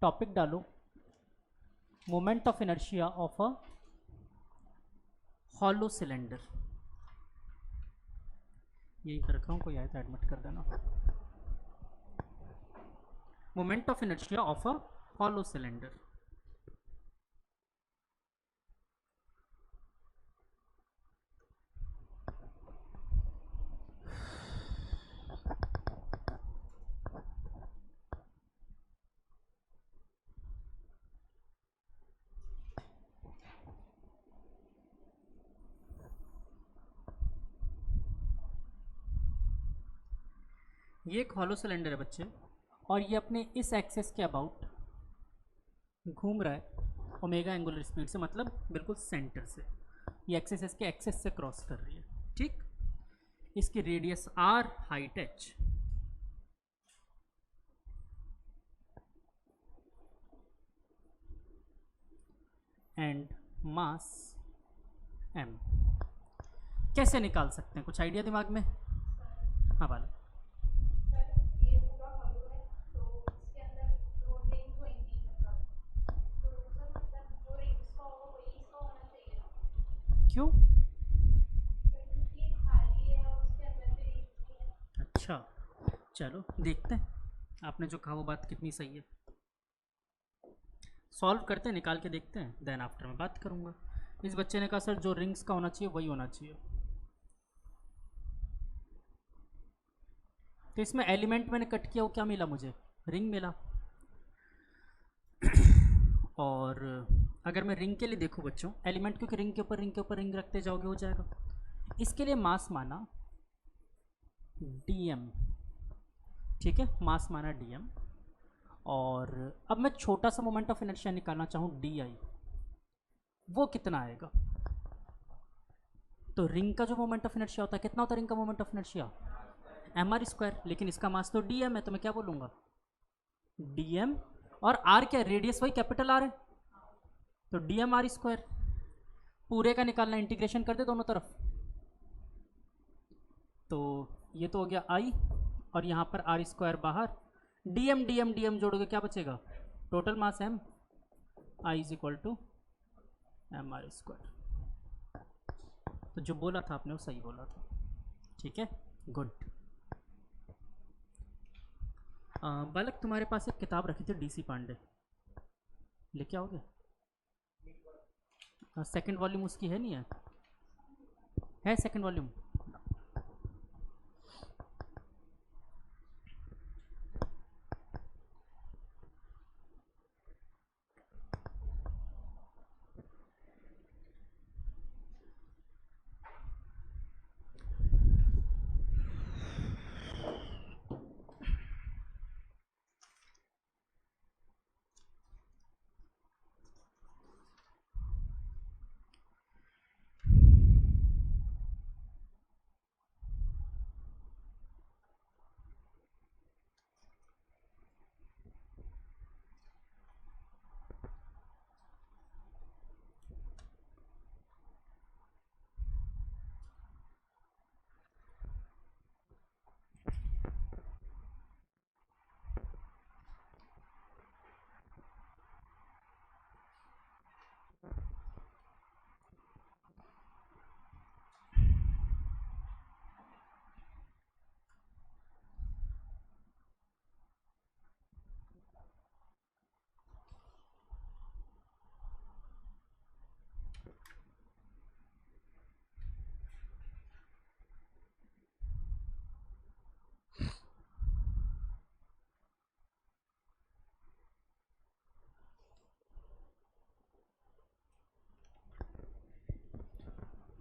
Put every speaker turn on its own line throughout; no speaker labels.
Topic डालो, moment of inertia of a hollow cylinder. यही कर रखा हूँ, कोई आए तो एडमिट कर देना। Moment of inertia of a hollow cylinder. ये एक हॉलो सिलेंडर है बच्चे, और ये अपने इस एक्सेस के अबाउट घूम रहा है ओमेगा एंगुलर स्पीड से, मतलब बिल्कुल सेंटर से। ये एक्सेस इसके एक्सेस से क्रॉस कर रही है, ठीक। इसकी radius r, height h। And mass m। कैसे निकाल सकते हैं, कुछ आइडिया दिमाग में? हाँ वाला क्यों? अच्छा चलो देखते हैं, आपने जो कहा वो बात कितनी सही है। सॉल्व करते हैं, निकाल के देखते हैं, देन आफ्टर मैं बात करूँगा। इस बच्चे ने कहा सर जो रिंग्स का होना चाहिए वही होना चाहिए। तो इसमें एलिमेंट मैंने कट किया, वो क्या मिला मुझे? रिंग मिला। और अगर मैं रिंग के लिए देखूँ बच्चों, एलिमेंट क्योंकि रिंग के ऊपर रिंग के ऊपर रिंग रखते जाओगे हो जाएगा। इसके लिए मास माना dm, ठीक है, मास माना dm। और अब मैं छोटा सा मोमेंट ऑफ इनर्शिया निकालना चाहूँ di, वो कितना आएगा? तो रिंग का जो मोमेंट ऑफ इनर्शिया होता है कितना होता है? रिंग का मोमेंट ऑफ इनर्शिया mr², लेकिन इसका मास तो dm है, तो मैं क्या बोलूँगा? dm, और r क्या है? रेडियस वही कैपिटल R है, तो dm r²। पूरे का निकालना, इंटीग्रेशन कर दे दोनों तरफ। तो ये तो हो गया i, और यहाँ पर r² बाहर, dm dm dm जोड़ोगे क्या बचेगा? Total mass m, i is equal to mr²। तो जो बोला था आपने वो सही बोला था, ठीक है, गुड। बालक तुम्हारे पास एक किताब रखी थी DC पांडे, लेके आओगे? सेकंड वॉल्यूम उसकी है, नहीं है? है सेकंड वॉल्यूम?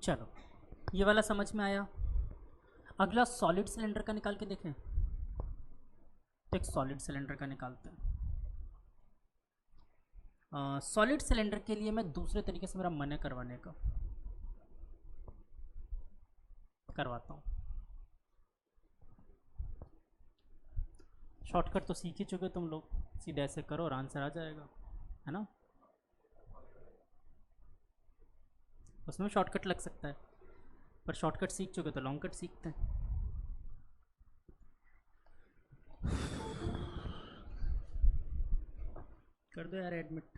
चलो ये वाला समझ में आया। अगला सॉलिड सिलेंडर का निकाल के देखें, तो एक सॉलिड सिलेंडर का निकालते हैं। सॉलिड सिलेंडर के लिए मैं दूसरे तरीके से, मेरा मन है करवाने का, करवाता हूँ। शॉर्टकट तो सीख ही चुके तुम लोग, सीधे ऐसे करो और आंसर आ जाएगा, है ना? उसमें शॉर्टकट लग सकता है, पर शॉर्टकट सीख चुके तो लॉन्ग कट सीखते हैं। कर दो यार एडमिट,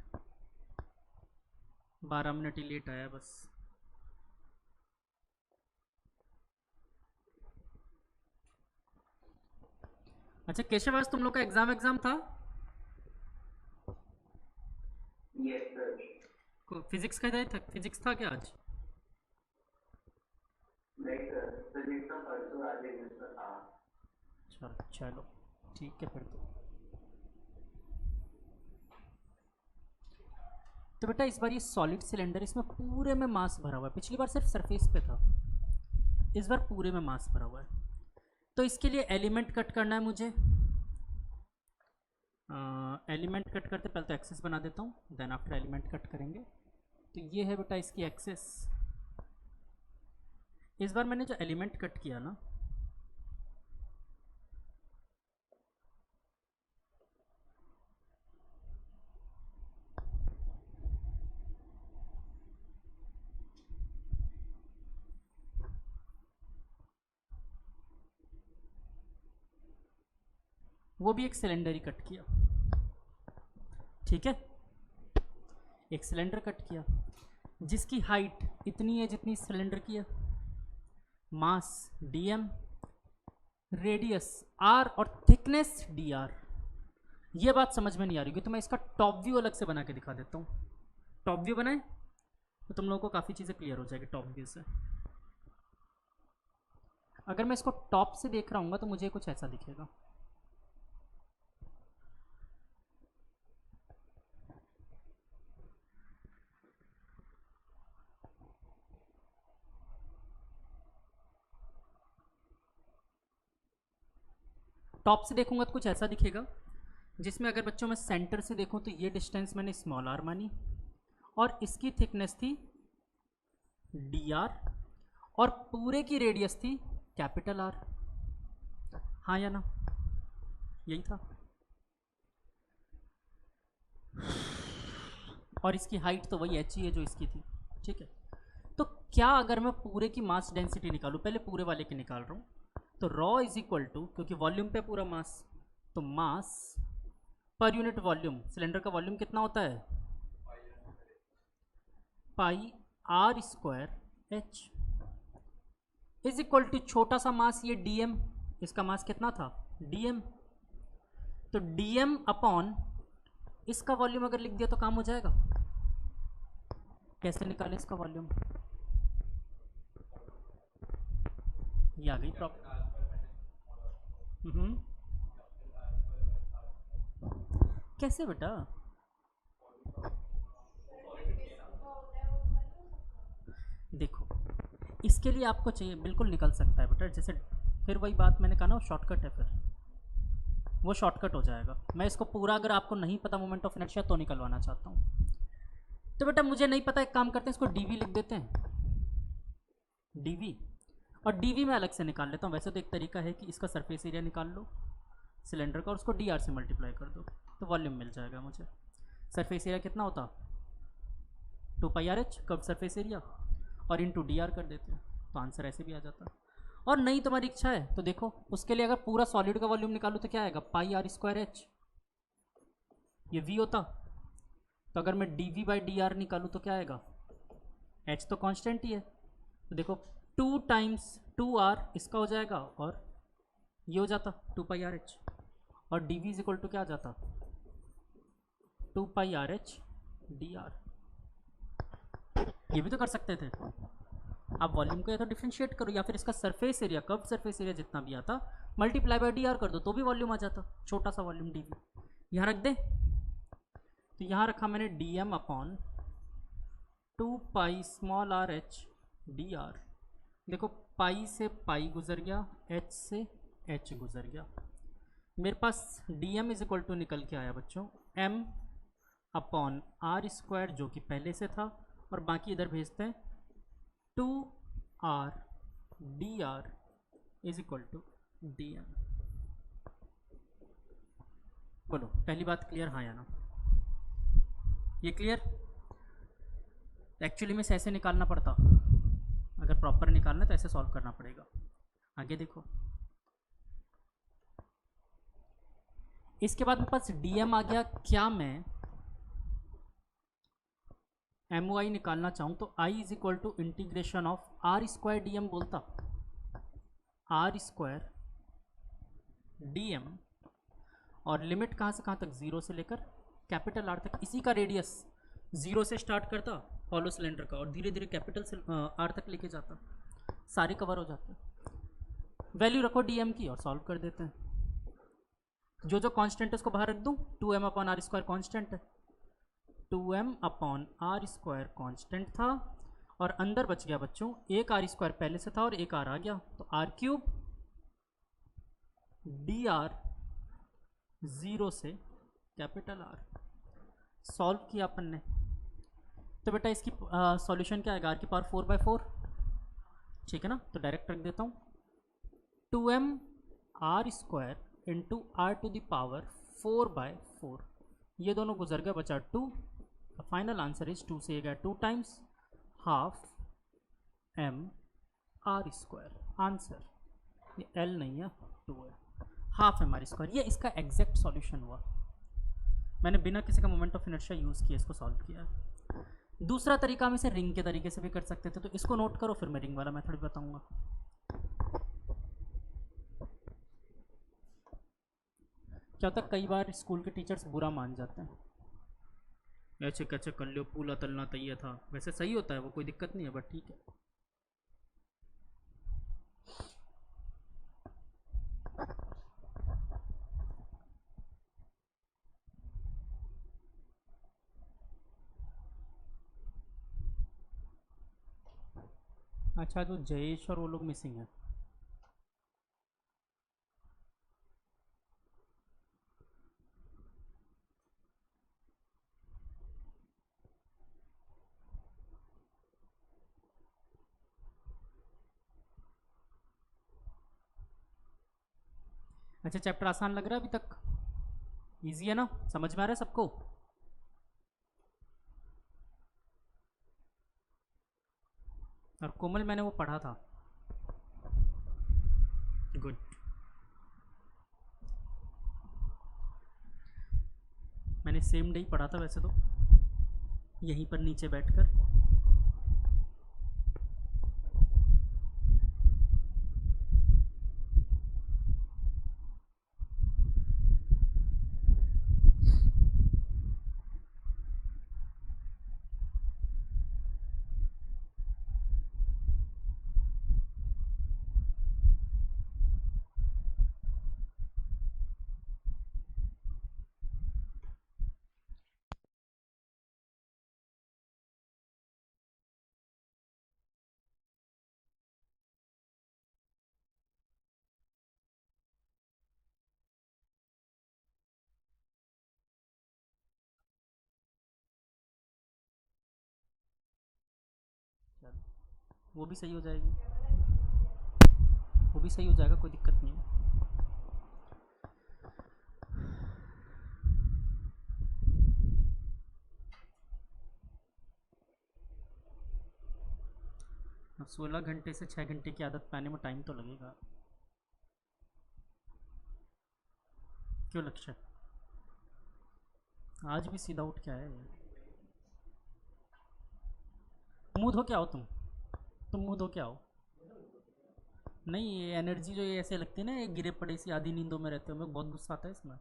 12 मिनट ही लेट आया बस। अच्छा केशव, आज तुम लोग का एग्जाम था?
Yes sir.
फिजिक्स का था, फिजिक्स था क्या आज?
नहीं सर, फिजिक्स का परसों आज इंग्लिश का था।
अच्छा चलो ठीक है फिर तो बेटा इस बार ये सॉलिड सिलेंडर, इसमें पूरे में मास भरा हुआ है, पिछली बार सिर्फ सरफेस पे था, इस बार पूरे में मास भरा हुआ है। तो इसके लिए एलिमेंट कट करना है मुझे। एलिमेंट कट करते पहले तो एक्सेस बना देता हूँ, देन आफ्टर एलिमेंट कट करेंगे। तो ये है बेटा इसकी एक्सेस। इस बार मैंने जो एलिमेंट कट किया ना, वो भी एक सिलेंडर ही कट किया, ठीक है। एक सिलेंडर कट किया जिसकी हाइट इतनी है जितनी सिलेंडर की है, मास dm, रेडियस r और थिकनेस dr। ये बात समझ में नहीं आ रही, तो मैं इसका टॉप व्यू अलग से बना के दिखा देता हूँ। टॉप व्यू बनाए तो तुम लोगों को काफ़ी चीज़ें क्लियर हो जाएगी टॉप व्यू से। अगर मैं इसको टॉप से देख रहा हूँ तो मुझे कुछ ऐसा दिखेगा। टॉप से देखूंगा तो कुछ ऐसा दिखेगा, जिसमें अगर बच्चों मैं सेंटर से देखूं तो ये डिस्टेंस मैंने स्मॉल r मानी और इसकी थिकनेस थी dr और पूरे की रेडियस थी कैपिटल R। हाँ या ना, यही था। और इसकी हाइट तो वही h ही है जो इसकी थी, ठीक है। तो क्या अगर मैं पूरे की मास डेंसिटी निकालूं, पहले पूरे वाले की निकाल रहा हूँ, तो रॉ इज इक्वल टू, क्योंकि वॉल्यूम पे पूरा मास, तो मास पर यूनिट वॉल्यूम, सिलेंडर का वॉल्यूम कितना होता है, pi r square h is equal to छोटा सा मास ये dm, इसका मास कितना था dm, तो dm अपॉन इसका वॉल्यूम अगर लिख दिया तो काम हो जाएगा। कैसे निकालें इसका वॉल्यूम, ये आ गई प्रॉब्लम। कैसे बेटा, देखो इसके लिए आपको चाहिए, बिल्कुल निकल सकता है बेटा, जैसे फिर वही बात मैंने कहा ना, वो शॉर्टकट है, फिर वो शॉर्टकट हो जाएगा। मैं इसको पूरा अगर आपको नहीं पता मोमेंट ऑफ इनर्शिया तो निकलवाना चाहता हूँ। तो बेटा मुझे नहीं पता, एक काम करते हैं इसको dv लिख देते हैं, dv, और dv में अलग से निकाल लेता हूँ। वैसे तो एक तरीका है कि इसका सरफेस एरिया निकाल लो सिलेंडर का और उसको dr से मल्टीप्लाई कर दो तो वॉल्यूम मिल जाएगा मुझे। सरफेस एरिया कितना होता, 2πrh कर्व सरफेस एरिया, और इंटू dr कर देते हैं तो आंसर ऐसे भी आ जाता। और नहीं तुम्हारी इच्छा है तो देखो, उसके लिए अगर पूरा सॉलिड का वॉल्यूम निकालूँ तो क्या आएगा, पाई r स्क्वायर h, ये v होता। तो अगर मैं dv बाई डी आर निकालूँ तो क्या आएगा, h तो कांस्टेंट ही है, तो देखो 2 टाइम्स 2r इसका हो जाएगा और ये हो जाता 2πrh, और dv इज इक्वल टू क्या आ जाता, 2πrh dr। ये भी तो कर सकते थे, आप वॉल्यूम को या तो डिफ्रेंशिएट करो या फिर इसका surface area, curve surface area जितना भी आता मल्टीप्लाई बाय डी आर कर दो तो भी वॉल्यूम आ जाता, छोटा सा वॉल्यूम dv। यहाँ रख दे, तो यहाँ रखा मैंने dm upon 2 small R H D R. देखो पाई से पाई गुजर गया, h से h गुजर गया, मेरे पास dm इज इक्वल टू निकल के आया बच्चों m अपॉन आर स्क्वायर जो कि पहले से था, और बाकी इधर भेजते हैं 2r dr is equal to dm। बोलो पहली बात क्लियर, हाँ या ना, ये क्लियर। एक्चुअली में ऐसे निकालना पड़ता, अगर प्रॉपर निकालना तो ऐसे सॉल्व करना पड़ेगा। आगे देखो, इसके बाद मेरे पास dm आ गया, क्या मैं एम ओ आई निकालना चाहूँ तो I is equal to integration of r square D m बोलता, आर स्क्वायर डी एम, और लिमिट कहाँ से कहाँ तक, जीरो से लेकर कैपिटल आर तक। इसी का रेडियस जीरो से स्टार्ट करता हॉलो सिलेंडर का और धीरे धीरे कैपिटल से आर तक लेके जाता, सारे कवर हो जाते हैं। वैल्यू रखो डी एम की और सॉल्व कर देते हैं। जो जो कांस्टेंट है उसको बाहर रख दूँ, 2m upon are square constant है, 2m upon are square constant था, और अंदर बच गया बच्चों एक आर स्क्वायर पहले से था और एक आर आ गया, तो R cube D R zero से कैपिटल आर। सॉल्व किया अपन ने, तो बेटा इसकी सॉल्यूशन क्या आएगा, आर की पावर 4/4, ठीक है ना। तो डायरेक्ट रख देता हूँ 2m R square into R to the power 4/4, ये दोनों गुजर गए, बचा 2। फाइनल आंसर इज 2 से ये गया 2 times half m R square. Answer ये l नहीं है 2 है, हाफ m आर स्क्वायर। ये इसका एग्जैक्ट सॉल्यूशन हुआ। मैंने बिना किसी का मोमेंट ऑफ इनर्शिया यूज़ किया इसको सॉल्व किया। दूसरा तरीका हम इसे रिंग के तरीके से भी कर सकते थे, तो इसको नोट करो, फिर मैं रिंग वाला मेथड बताऊंगा। क्या होता है, कई बार स्कूल के टीचर्स बुरा मान जाते हैं, ऐसे कैसे कर लो, पूला तलना तैयार था। वैसे सही होता है वो, कोई दिक्कत नहीं है, बट ठीक है। अच्छा, जो जयेश और वो लोग मिसिंग हैं, अच्छा चैप्टर आसान लग रहा है अभी तक, इजी है ना, समझ में आ रहा है सबको। और कोमल मैंने वो पढ़ा था, गुड। मैंने सेम डे ही पढ़ा था वैसे तो, यहीं पर नीचे बैठकर। वो भी सही हो जाएगी, वो भी सही हो जाएगा, कोई दिक्कत नहीं है। अब 16 घंटे से 6 घंटे की आदत पाने में टाइम तो लगेगा। क्यों लक्ष्य, आज भी सीधा उठ के आया है। मुँह धो के आओ तुम मुँह धो के आओ। नहीं, ये एनर्जी जो ये ऐसे लगती है ना, ये गिरे पड़े सी आधी नींदों में रहते हो, मेरे को बहुत गुस्सा आता है इसमें।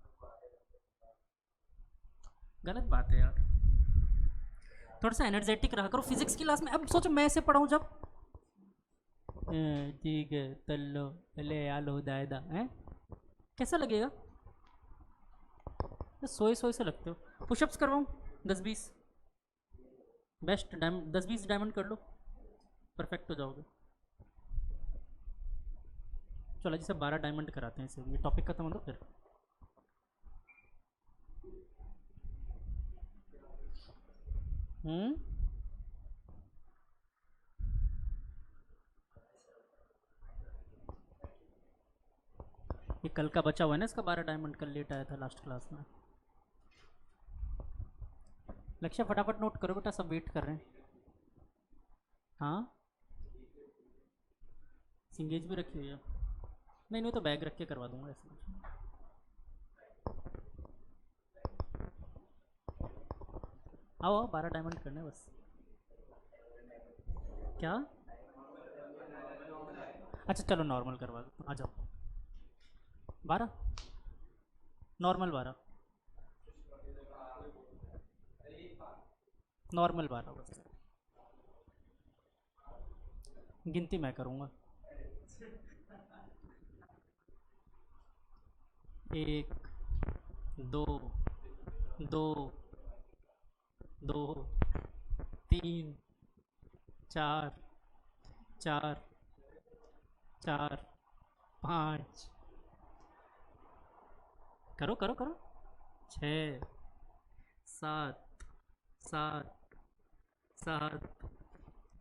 गलत बात है यार, थोड़ा सा एनर्जेटिक रहा करो फिजिक्स की क्लास में। अब सोचो मैं ऐसे पढ़ाऊँ जब, ठीक है तल्लो ले आलो दायदा है, कैसा लगेगा। सोए सोए से लगते हो। पुशअप्स करवाऊँ 10-20, बेस्ट 10-20 डायमंड कर लो, परफेक्ट हो जाओगे। चलो जी, सब 12 डायमंड कराते हैं इसे, ये टॉपिक खत्म हो दो फिर। ये कल का बचा हुआ है ना इसका 12 डायमंड, कल लेट आया था लास्ट क्लास में। लक्ष्य फटाफट नोट करो बेटा, सब वेट कर रहे हैं। हाँ, सिंगेज भी रखी हुई है। नहीं नहीं, तो बैग रख के करवा दूंगा ऐसे कुछ। आओ आओ, 12 डायमंड करने बस। क्या? अच्छा चलो नॉर्मल करवा दो, आ जाओ। 12, नॉर्मल 12, नॉर्मल 12 बस। गिनती मैं करूँगा। 1, 2, 2, 2, 3, 4, 4, 4, 5, करो करो करो, 6, 7, 7, 7,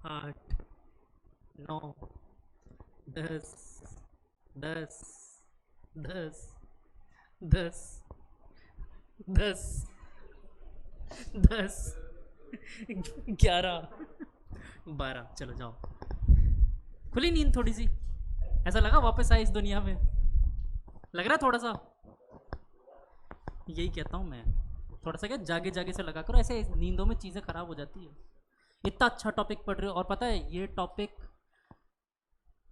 8, 9, 10, 10, 10, 10, 10, 10, 11, 12, चलो जाओ। खुली नींद थोड़ी सी, ऐसा लगा वापस आए इस दुनिया में, लग रहा है थोड़ा सा। यही कहता हूँ मैं, थोड़ा सा क्या जागे जागे से लगा करो, ऐसे नींदों में चीज़ें खराब हो जाती है। इतना अच्छा टॉपिक पढ़ रहे हो, और पता है ये टॉपिक,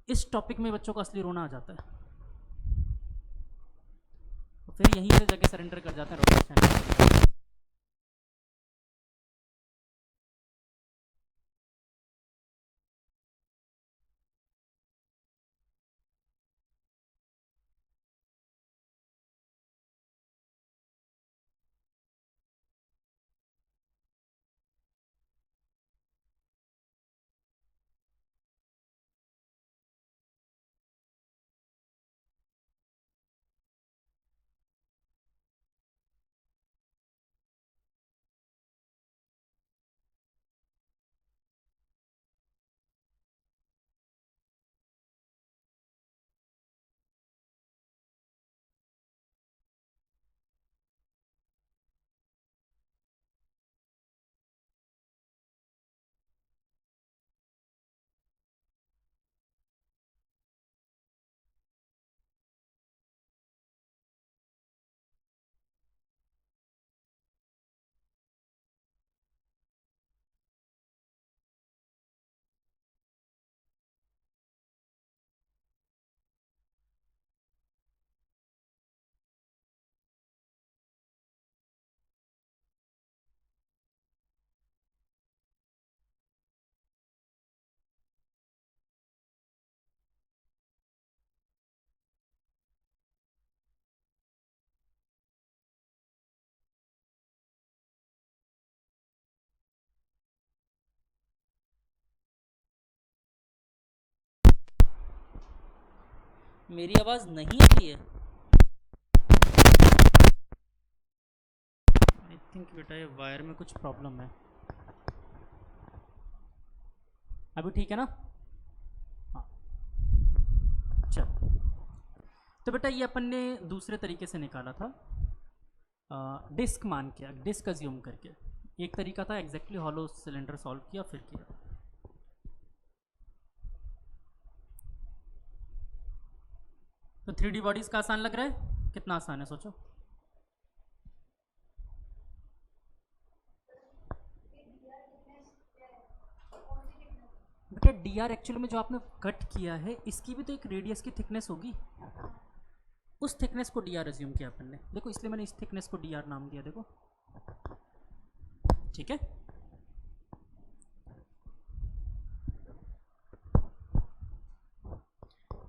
इस टॉपिक में बच्चों का असली रोना आ जाता है, तो फिर यहीं से जाके सरेंडर कर जाते हैं रोटेशन। मेरी आवाज़ नहीं आ रही है? आई थिंक बेटा ये वायर में कुछ प्रॉब्लम है। अभी ठीक है ना? हाँ, चलो। तो बेटा ये अपन ने दूसरे तरीके से निकाला था, डिस्क मान के, डिस्क अज्यूम करके। एक तरीका था एग्जैक्टली हॉलो सिलेंडर सॉल्व किया, फिर किया। तो 3D बॉडीज का आसान लग रहा है? कितना आसान है सोचो। बेटा डी आर एक्चुअली में जो आपने कट किया है, इसकी भी तो एक रेडियस की थिकनेस होगी, उस थिकनेस को डी आर एज्यूम किया अपन ने। देखो इसलिए मैंने इस थिकनेस को डी आर नाम दिया, देखो ठीक है।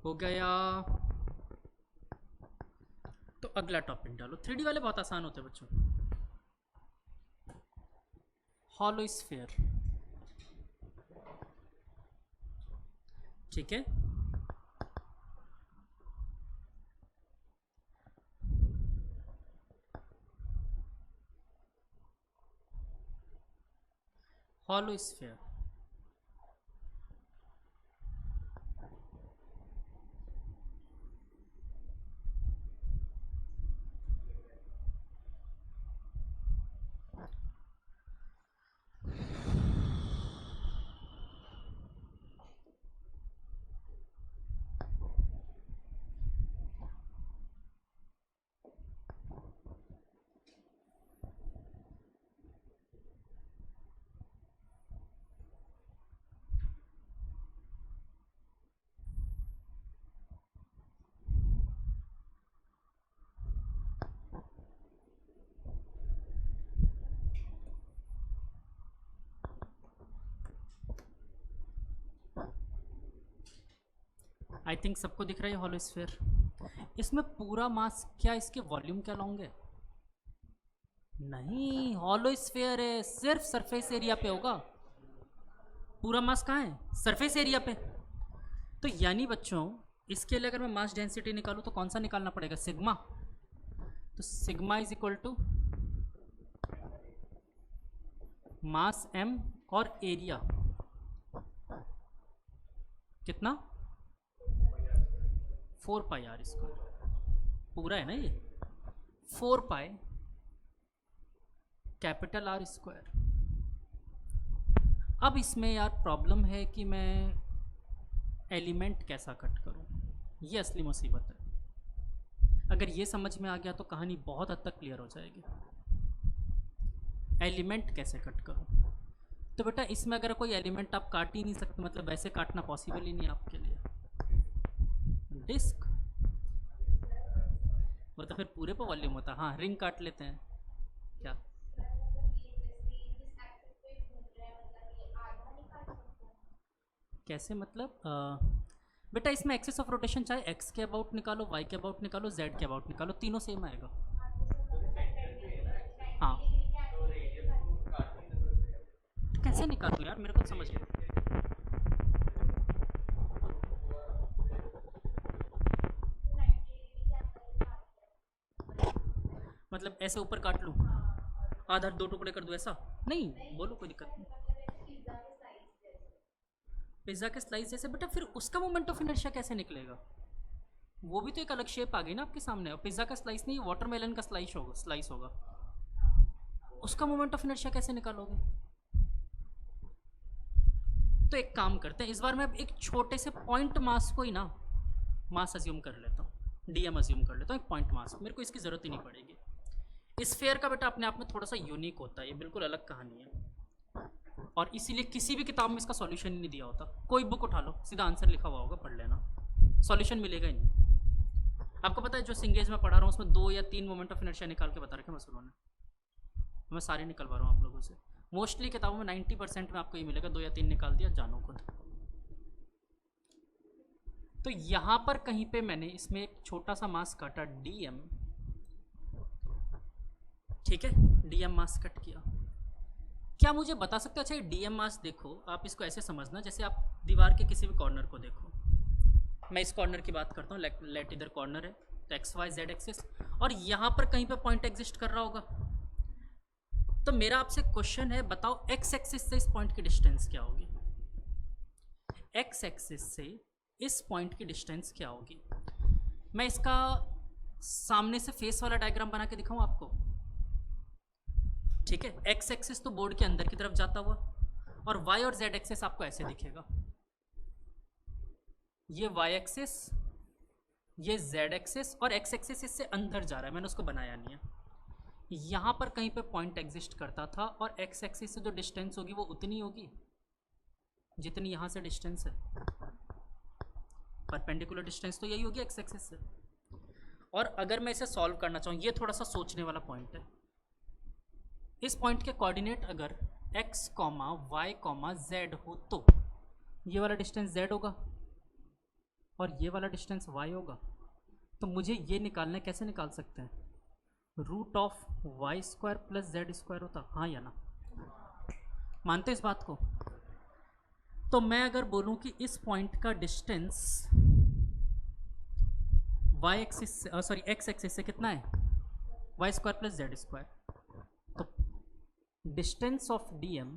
हो गया। तो अगला टॉपिक डालो। 3D वाले बहुत आसान होते हैं बच्चों। हॉलो स्फीयर, ठीक है। हॉलो स्फीयर, आई थिंक सबको दिख रहा है हॉलो स्फीयर। इसमें पूरा मास क्या, इसके वॉल्यूम क्या लॉन्ग है? नहीं, हॉलो स्फीयर है, सिर्फ सरफेस एरिया पे होगा। पूरा मास कहाँ है? सरफेस एरिया पे। तो यानी बच्चों इसके लिए अगर मैं मास डेंसिटी निकालूं तो कौन सा निकालना पड़ेगा? सिग्मा। तो sigma is equal to mass m और एरिया कितना? 4 पाई आर स्क्वायर। पूरा है ना ये? 4 पाई कैपिटल आर स्क्वायर। अब इसमें यार प्रॉब्लम है कि मैं एलिमेंट कैसा कट करूं, ये असली मुसीबत है। अगर ये समझ में आ गया तो कहानी बहुत हद तक क्लियर हो जाएगी। एलिमेंट कैसे कट करूं? तो बेटा इसमें अगर कोई एलिमेंट आप काट ही नहीं सकते, मतलब वैसे काटना पॉसिबल ही नहीं आपके लिए। डिस्क वो तो फिर पूरे पे वॉल्यूम होता है। हाँ, रिंग काट लेते हैं क्या? कैसे मतलब? बेटा इसमें एक्सिस ऑफ रोटेशन चाहे एक्स के अबाउट निकालो, वाई के अबाउट निकालो, जेड के अबाउट निकालो, तीनों सेम आएगा। हाँ, कैसे निकालूं यार, मेरे को समझ नहीं। मतलब ऐसे ऊपर काट लूं, आधा 2 टुकड़े कर दूं, ऐसा? नहीं, बोलो कोई दिक्कत नहीं। पिज्ज़ा के स्लाइस जैसे? बेटा फिर उसका मोमेंट ऑफ इनर्शिया कैसे निकलेगा? वो भी तो एक अलग शेप आ गई ना आपके सामने। और पिज्ज़ा का स्लाइस नहीं, वाटरमेलन का स्लाइस होगा। उसका मोमेंट ऑफ इनर्शिया कैसे निकालोगे? तो एक काम करते हैं, इस बार मैं एक छोटे से पॉइंट मास को ही ना मास अज्यूम कर लेता हूँ, डीएम अज्यूम कर लेता हूँ, एक पॉइंट मास। मेरे को इसकी ज़रूरत ही नहीं पड़ेगी। स्फीयर का बेटा अपने आप में थोड़ा सा यूनिक होता है, ये बिल्कुल अलग कहानी है, और इसीलिए किसी भी किताब में इसका सॉल्यूशन ही नहीं दिया होता। कोई बुक उठा लो, सीधा आंसर लिखा हुआ होगा, पढ़ लेना, सॉल्यूशन मिलेगा ही नहीं। आपको पता है जो सिंगेज में पढ़ा रहा हूँ उसमें 2 या 3 मोमेंट ऑफ इनर्शिया निकाल के बता रखे मसलों ने। मैं सारे निकलवा रहा हूँ आप लोगों से। मोस्टली किताबों में 90% में आपको ये मिलेगा, 2 या 3 निकाल दिया, जानो खुद। तो यहाँ पर कहीं पे मैंने इसमें एक छोटा सा मास काटा, डीएम, ठीक है, डीएम मास कट किया। क्या मुझे बता सकते हो? अच्छा, ये डीएम मास देखो, आप इसको ऐसे समझना जैसे आप दीवार के किसी भी कॉर्नर को देखो। मैं इस कॉर्नर की बात करता हूँ, लेट इधर कॉर्नर है, तो एक्स वाई जेड एक्सिस, और यहाँ पर कहीं पे पॉइंट एग्जिस्ट कर रहा होगा। तो मेरा आपसे क्वेश्चन है, बताओ एक्स एक्सिस से इस पॉइंट की डिस्टेंस क्या होगी? एक्स एक्सिस से इस पॉइंट की डिस्टेंस क्या होगी? मैं इसका सामने से फेस वाला डायग्राम बना के दिखाऊं आपको, ठीक है? एक्स एक्सिस तो बोर्ड के अंदर की तरफ जाता हुआ, और वाई और जेड एक्सिस आपको ऐसे दिखेगा। ये वाई एक्सिस, ये जेड एक्सिस, और एक्स एक्सिस इससे अंदर जा रहा है, मैंने उसको बनाया नहीं है। यहाँ पर कहीं पे पॉइंट एग्जिस्ट करता था, और एक्स एक्सिस से जो डिस्टेंस होगी वो उतनी होगी जितनी यहाँ से डिस्टेंस है। परपेंडिकुलर डिस्टेंस तो यही होगी एक्स एक्सिस से। और अगर मैं इसे सॉल्व करना चाहूँ, ये थोड़ा सा सोचने वाला पॉइंट है। इस पॉइंट के कोऑर्डिनेट अगर x, y, z हो तो ये वाला डिस्टेंस z होगा और ये वाला डिस्टेंस y होगा। तो मुझे ये निकालना है, कैसे निकाल सकते हैं? Root of Y square plus Z square होता, हाँ या ना? मानते हैं इस बात को? तो मैं अगर बोलूं कि इस पॉइंट का distance y axis, sorry x axis से कितना है? Y square plus Z square. तो डिस्टेंस ऑफ डीएम,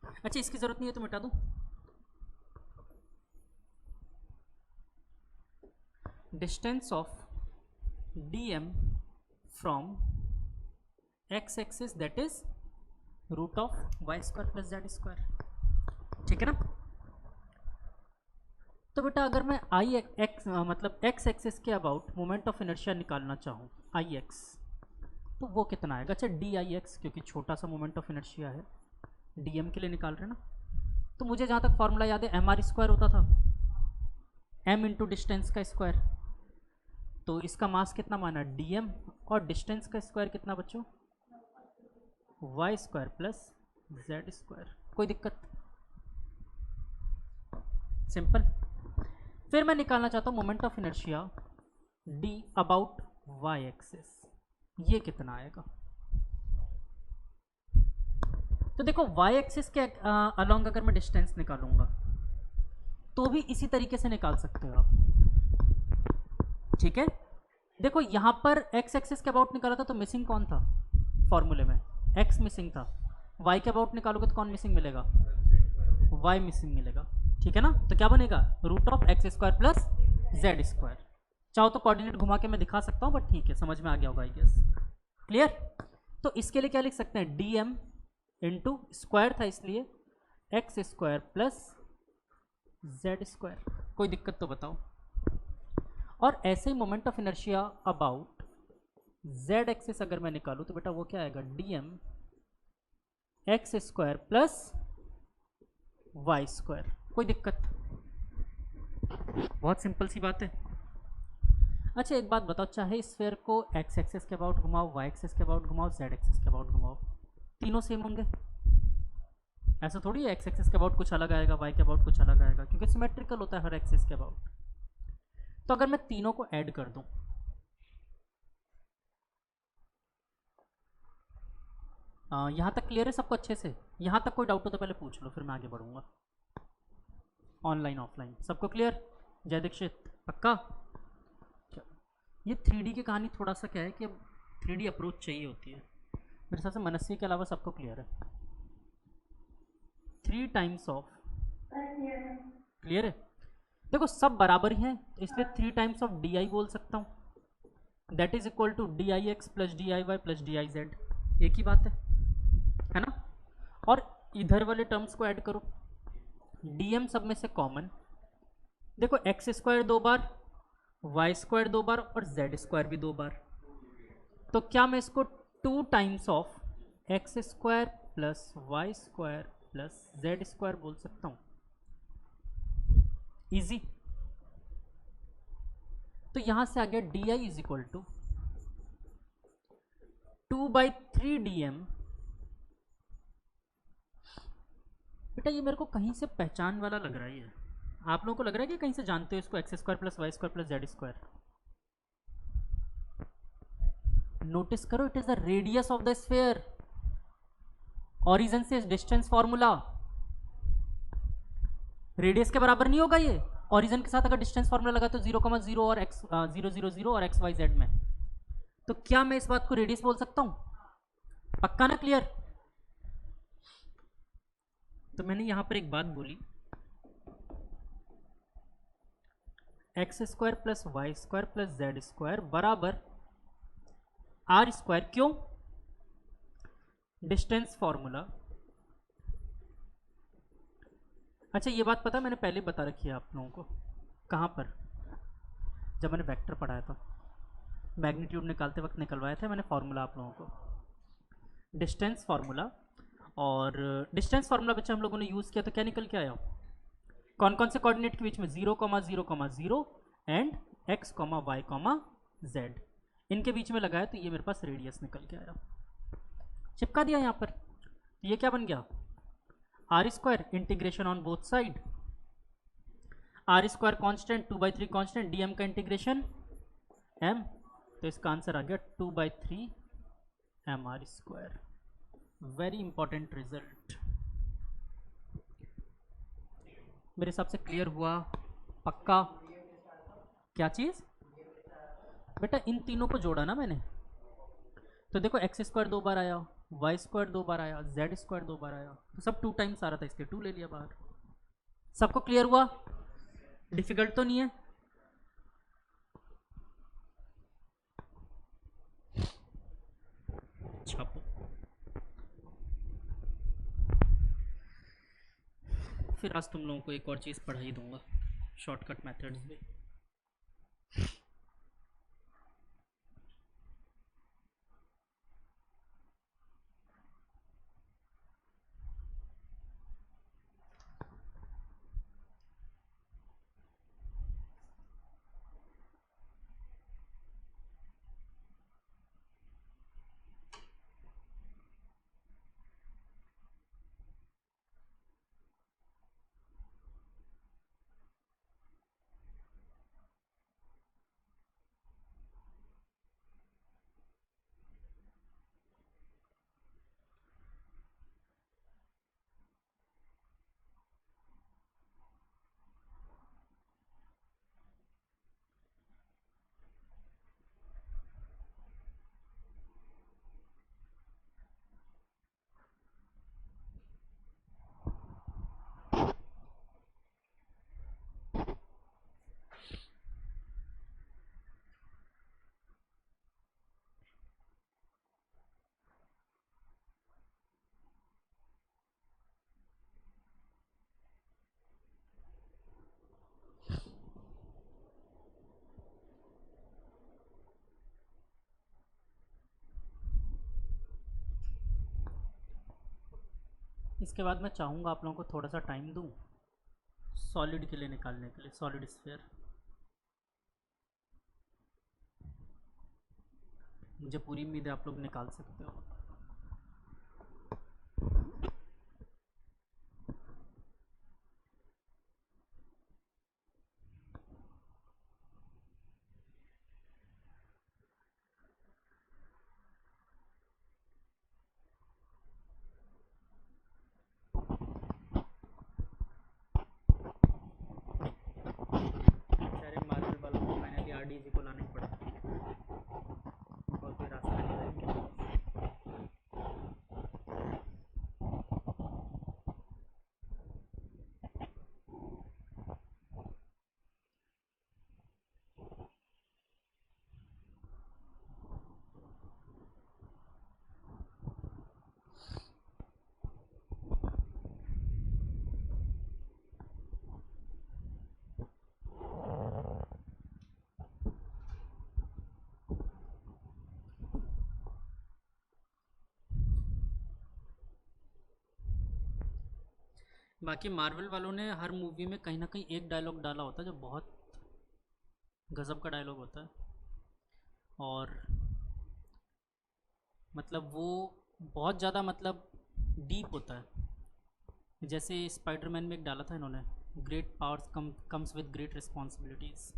अच्छा इसकी जरूरत नहीं है तो मिटा दूं। Distance of DM from X axis that is root of Y square plus Z square, ठीक है ना? तो बेटा अगर मैं आई एक्स मतलब एक्स एक्सिस के अबाउट मोमेंट ऑफ इनर्शिया निकालना चाहूँ, आई एक्स, तो वो कितना आएगा? अच्छा डी आई एक्स, क्योंकि छोटा सा मोमेंट ऑफ इनर्शिया है, डी एम के लिए निकाल रहे हैं ना। तो मुझे जहाँ तक फॉर्मूला याद है एम आर स्क्वायर होता था, एम इंटू डिस्टेंस का स्क्वायर। तो इसका मास कितना माना? डी एम, और डिस्टेंस का स्क्वायर कितना बच्चों? Y square plus Z square. कोई दिक्कत? सिंपल। फिर मैं निकालना चाहता हूँ moment of inertia d about y axis, ये कितना आएगा। तो देखो y एक्सिस के अलोंग अगर मैं डिस्टेंस निकालूंगा तो भी इसी तरीके से निकाल सकते हो आप, ठीक है। देखो यहाँ पर x एक्सिस के अबाउट निकाला था तो मिसिंग कौन था फॉर्मूले में, x मिसिंग था। y के अबाउट निकालोगे तो कौन मिसिंग मिलेगा, y मिसिंग मिलेगा, ठीक है ना। तो क्या बनेगा, root of X square plus Z square. चाहो तो कोऑर्डिनेट घुमा के मैं दिखा सकता हूँ, बट ठीक है, समझ में आ गया होगा आई गेस। क्लियर। तो इसके लिए क्या लिख सकते हैं, डी एम इंटू स्क्वायर था इसलिए x square plus Z square. कोई दिक्कत तो बताओ। और ऐसे ही moment of inertia about z axis अगर मैं निकालूँ तो बेटा वो क्या आएगा, d m x square plus Y square. कोई दिक्कत, बहुत सिंपल सी बात है। अच्छा एक बात बताओ, चाहे स्फीयर को एक्स एक्सिस के अबाउट घुमाओ, वाई एक्सिस के अबाउट घुमाओ, जेड एक्सिस के अबाउट घुमाओ, तीनों सेम होंगे। ऐसा थोड़ी है एक्स एक्सिस के अबाउट कुछ अलग आएगा, वाई के अबाउट कुछ अलग आएगा, क्योंकि सिमेट्रिकल होता है हर एक्सिस के अबाउट। तो अगर मैं तीनों को ऐड कर दूं, यहाँ तक क्लियर है सबको अच्छे से, यहाँ तक कोई डाउट हो तो पहले पूछ लो, फिर मैं आगे बढ़ूंगा। ऑनलाइन ऑफलाइन सबको क्लियर, जय दीक्षित पक्का। ये 3D की कहानी थोड़ा सा क्या है कि अब 3D अप्रोच चाहिए होती है। मेरे हिसाब से मनस्वी के अलावा सबको क्लियर है। 3 टाइम्स ऑफ, क्लियर है। देखो सब बराबर ही हैं, इसलिए 3 टाइम्स ऑफ डी आई बोल सकता हूँ, that is equal to D I X plus D I Y plus D I Z. एक ही बात है ना। और इधर वाले टर्म्स को ऐड करो, डी एम सब में से कॉमन, देखो एक्स स्क्वायर 2 बार, वाई स्क्वायर 2 बार और जेड स्क्वायर भी 2 बार। तो क्या मैं इसको 2 times of X square plus Y square plus Z square बोल सकता हूँ, इजी। तो यहां से आ गया D I is equal to 2/3 D M. बेटा ये मेरे को कहीं से पहचान वाला लग रहा है, ये आप लोगों को लग रहा है कि कहीं से जानते हो इसको, x square plus Y square plus Z square. Notice करो, it is the radius of the sphere, origin से डिस्टेंस फॉर्मूला। रेडियस के बराबर नहीं होगा ये, ओरिजिन के साथ अगर डिस्टेंस फॉर्मूला लगा तो 0,0 और x 0,0,0 और एक्स वाई जेड में। तो क्या मैं इस बात को रेडियस बोल सकता हूं, पक्का ना, क्लियर। तो मैंने यहां पर एक बात बोली, X square plus Y square plus Z square बराबर आर स्क्वायर, क्यों, डिस्टेंस फॉर्मूला। अच्छा ये बात पता मैंने पहले बता रखी है आप लोगों को, कहाँ पर, जब मैंने वेक्टर पढ़ाया था, मैग्नीट्यूड निकालते वक्त निकलवाया था मैंने फॉर्मूला आप लोगों को, डिस्टेंस फार्मूला। और डिस्टेंस फार्मूला बच्चे हम लोगों ने यूज़ किया तो क्या निकल के आया, कौन कौन से कोऑर्डिनेट के बीच में, 0,0,0 एंड x, y, z, इनके बीच में लगाया तो ये मेरे पास रेडियस निकल के आया, चिपका दिया यहाँ पर। ये क्या बन गया, R square integration on both side, R square constant 2/3 constant, D M का इंटीग्रेशन m, तो इसका आंसर आ गया 2/3 M R square. Very important result, मेरे हिसाब से क्लियर हुआ, पक्का। क्या चीज़ बेटा, इन तीनों को जोड़ा ना मैंने, तो देखो एक्स स्क्वायर 2 बार आया, वाई स्क्वायर 2 बार आया, जेड स्क्वायर 2 बार आया, तो सब 2 टाइम्स आ रहा था इसलिए 2 ले लिया बाहर। सबको क्लियर हुआ, डिफिकल्ट तो नहीं है। छापो, फिर आज तुम लोगों को एक और चीज़ पढ़ा ही दूंगा, शॉर्टकट मेथड्स भी। इसके बाद मैं चाहूँगा आप लोगों को थोड़ा सा टाइम दूँ सॉलिड के लिए निकालने के लिए, सॉलिड स्फीयर। मुझे पूरी उम्मीद है आप लोग निकाल सकते हो। सारे मार्बल वालों को फाइनली आर डी जी को लाना ही पड़ा और कोई रास्ता नहीं है इनके पास। बाकी मार्वल वालों ने हर मूवी में कहीं ना कहीं एक डायलॉग डाला होता है जो बहुत गज़ब का डायलॉग होता है, और मतलब वो बहुत ज़्यादा मतलब डीप होता है। जैसे स्पाइडरमैन में एक डाला था इन्होंने, great powers comes with great responsibilities.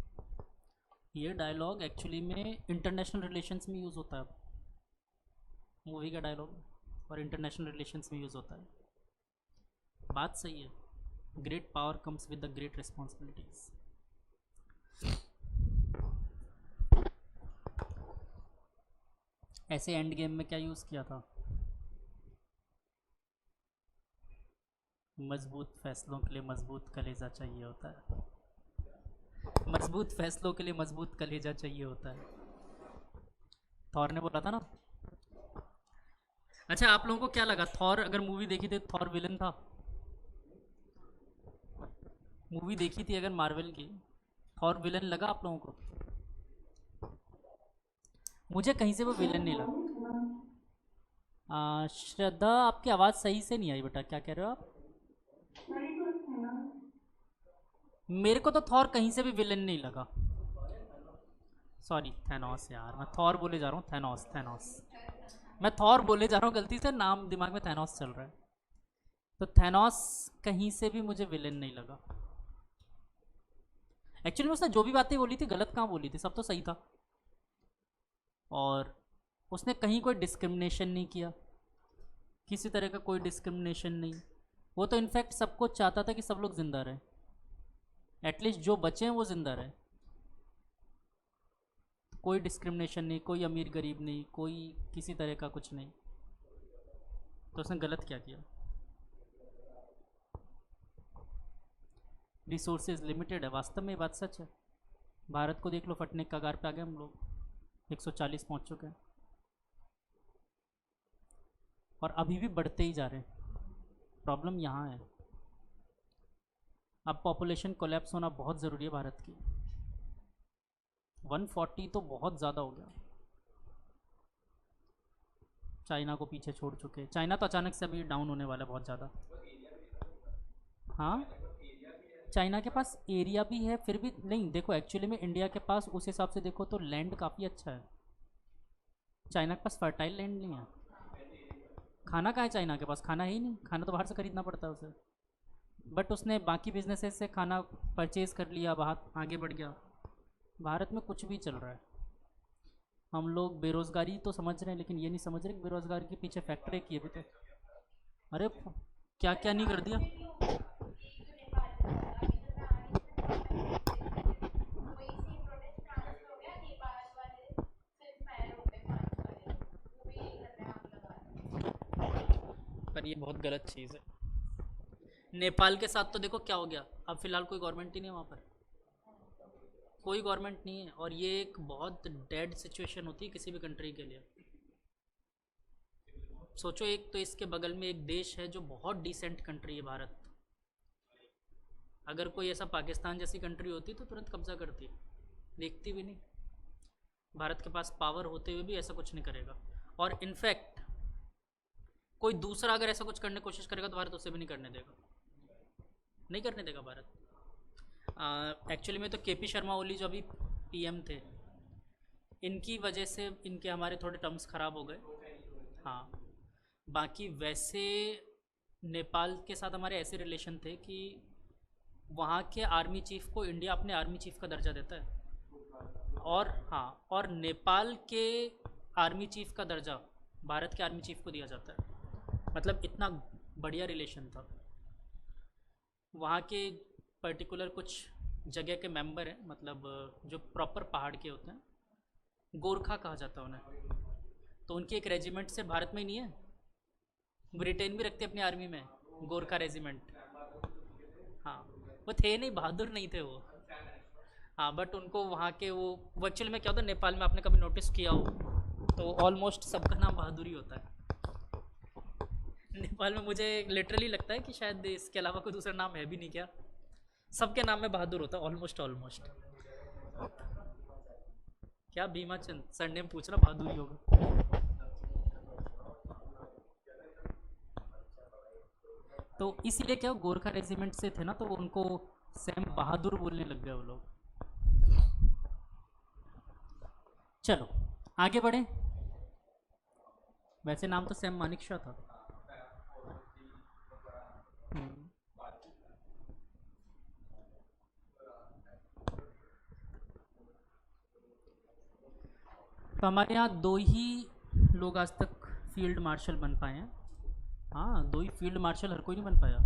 ये डायलॉग एक्चुअली में इंटरनेशनल रिलेशंस में यूज़ होता है, मूवी का डायलॉग और इंटरनेशनल रिलेशंस में यूज़ होता है। बात सही है, great power comes with the great responsibilities. ऐसे एंड गेम में क्या यूज़ किया था? मजबूत फैसलों के लिए मजबूत कलेजा चाहिए होता है। मजबूत फैसलों के लिए मजबूत कलेजा चाहिए होता है, थॉर ने बोला था ना। अच्छा, आप लोगों को क्या लगा, थॉर अगर मूवी देखी थी थॉर विलन था? मूवी देखी थी अगर मार्वल की, थॉर विलन लगा आप लोगों को? मुझे कहीं से वो विलन नहीं लगा। श्रद्धा, आपकी आवाज़ सही से नहीं आई बेटा, क्या कह रहे हो आप? मेरे को तो थॉर कहीं से भी विलन नहीं लगा। सॉरी, थैनोस यार, मैं थॉर बोले जा रहा हूँ, थैनोस थैनोस। मैं थॉर बोले जा रहा हूँ गलती से, नाम दिमाग में थैनोस चल रहा है। तो थैनोस कहीं से भी मुझे विलन नहीं लगा। एक्चुअली में उसने जो भी बातें बोली थी गलत कहाँ बोली थी, सब तो सही था। और उसने कहीं कोई डिस्क्रिमिनेशन नहीं किया, किसी तरह का कोई डिस्क्रिमिनेशन नहीं। वो तो इनफैक्ट सबको चाहता था कि सब लोग ज़िंदा रहें, एटलीस्ट जो बचे हैं वो ज़िंदा रहें। कोई डिस्क्रिमिनेशन नहीं, कोई अमीर गरीब नहीं, कोई किसी तरह का कुछ नहीं। तो उसने गलत क्या किया? रिसोर्सेज लिमिटेड है, वास्तव में ये बात सच है। भारत को देख लो, फटने के कगार पे आ गए हम लोग, 140 पहुंच चुके हैं और अभी भी बढ़ते ही जा रहे हैं। प्रॉब्लम यहाँ है, अब पॉपुलेशन कोलैप्स होना बहुत ज़रूरी है भारत की। 140 तो बहुत ज़्यादा हो गया। चाइना को पीछे छोड़ चुके, चाइना तो अचानक से अभी डाउन होने वाला है बहुत ज़्यादा। हाँ, चाइना के पास एरिया भी है, फिर भी नहीं। देखो एक्चुअली में इंडिया के पास उस हिसाब से देखो तो लैंड काफ़ी अच्छा है, चाइना के पास फर्टाइल लैंड नहीं है। खाना कहाँ है चाइना के पास? खाना ही नहीं, खाना तो बाहर से खरीदना पड़ता है उसे। बट उसने बाकी बिजनेसेस से खाना परचेज़ कर लिया, बाहर आगे बढ़ गया। भारत में कुछ भी चल रहा है। हम लोग बेरोज़गारी तो समझ रहे हैं, लेकिन ये नहीं समझ रहे कि बेरोज़गारी के पीछे फैक्ट्री की है भी तो। अरे क्या क्या नहीं कर दिया। पर ये बहुत गलत चीज़ है। नेपाल के साथ तो देखो क्या हो गया, अब फ़िलहाल कोई गवर्नमेंट ही नहीं है वहाँ पर, कोई गवर्नमेंट नहीं है। और ये एक बहुत डेड सिचुएशन होती है किसी भी कंट्री के लिए। सोचो, एक तो इसके बगल में एक देश है जो बहुत डिसेंट कंट्री है, भारत। अगर कोई ऐसा पाकिस्तान जैसी कंट्री होती तो तुरंत कब्जा करती, देखती भी नहीं। भारत के पास पावर होते हुए भी ऐसा कुछ नहीं करेगा। और इनफैक्ट कोई दूसरा अगर ऐसा कुछ करने की कोशिश करेगा तो भारत उसे भी नहीं करने देगा, नहीं करने देगा भारत। एक्चुअली में तो केपी शर्मा ओली जो अभी पीएम थे, इनकी वजह से इनके हमारे थोड़े टर्म्स ख़राब हो गए। हाँ, बाकी वैसे नेपाल के साथ हमारे ऐसे रिलेशन थे कि वहाँ के आर्मी चीफ को इंडिया अपने आर्मी चीफ का दर्जा देता है, और हाँ, और नेपाल के आर्मी चीफ का दर्जा भारत के आर्मी चीफ को दिया जाता है। मतलब इतना बढ़िया रिलेशन था। वहाँ के पर्टिकुलर कुछ जगह के मेंबर हैं, मतलब जो प्रॉपर पहाड़ के होते हैं, गोरखा कहा जाता है उन्हें, तो उनकी एक रेजिमेंट से भारत में ही नहीं है, ब्रिटेन भी रखते अपनी आर्मी में गोरखा रेजिमेंट। हाँ, वो थे नहीं, बहादुर नहीं थे वो। हाँ, बट उनको वहाँ के वो एक्चुअली में क्या होता है, नेपाल में आपने कभी नोटिस किया हो तो ऑलमोस्ट सबका नाम बहादुर ही होता है। नेपाल में मुझे लिटरली लगता है कि शायद इसके अलावा कोई दूसरा नाम है भी नहीं क्या, सबके नाम में बहादुर होता है ऑलमोस्ट ऑलमोस्ट। क्या भीमाचंद सरनेम पूछ रहा, बहादुर ही होगा। तो इसीलिए क्या गोरखा रेजिमेंट से थे ना, तो उनको सैम बहादुर बोलने लग गए वो लोग। चलो आगे बढ़े। वैसे नाम तो सैम मानिकशॉ था। तो हमारे यहाँ दो ही लोग आज तक फील्ड मार्शल बन पाए हैं। हाँ, दो ही फील्ड मार्शल, हर कोई नहीं बन पाया।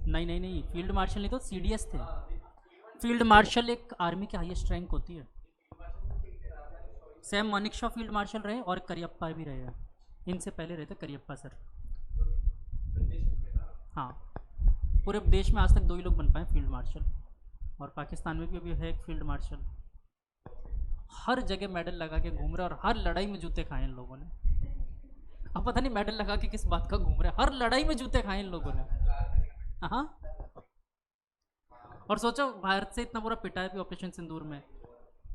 नहीं नहीं नहीं, फील्ड मार्शल नहीं तो सीडीएस थे। फील्ड मार्शल एक आर्मी की हाईएस्ट रैंक होती है। सैम मानिकशॉ फील्ड मार्शल रहे और करियप्पा भी रहे हैं, इनसे पहले रहे थे करियप्पा सर। हाँ, पूरे देश में आज तक दो ही लोग बन पाए फील्ड मार्शल, और पाकिस्तान में भी अभी है एक फील्ड मार्शल। हर जगह मेडल लगा के घूम रहे, और हर लड़ाई में जूते खाए इन लोगों ने। अब पता नहीं मेडल लगा के किस बात का घूम रहे, हर लड़ाई में जूते खाए इन लोगों ने। हाँ, और सोचो भारत से इतना बुरा पिटा है भी ऑपरेशन सिंदूर में।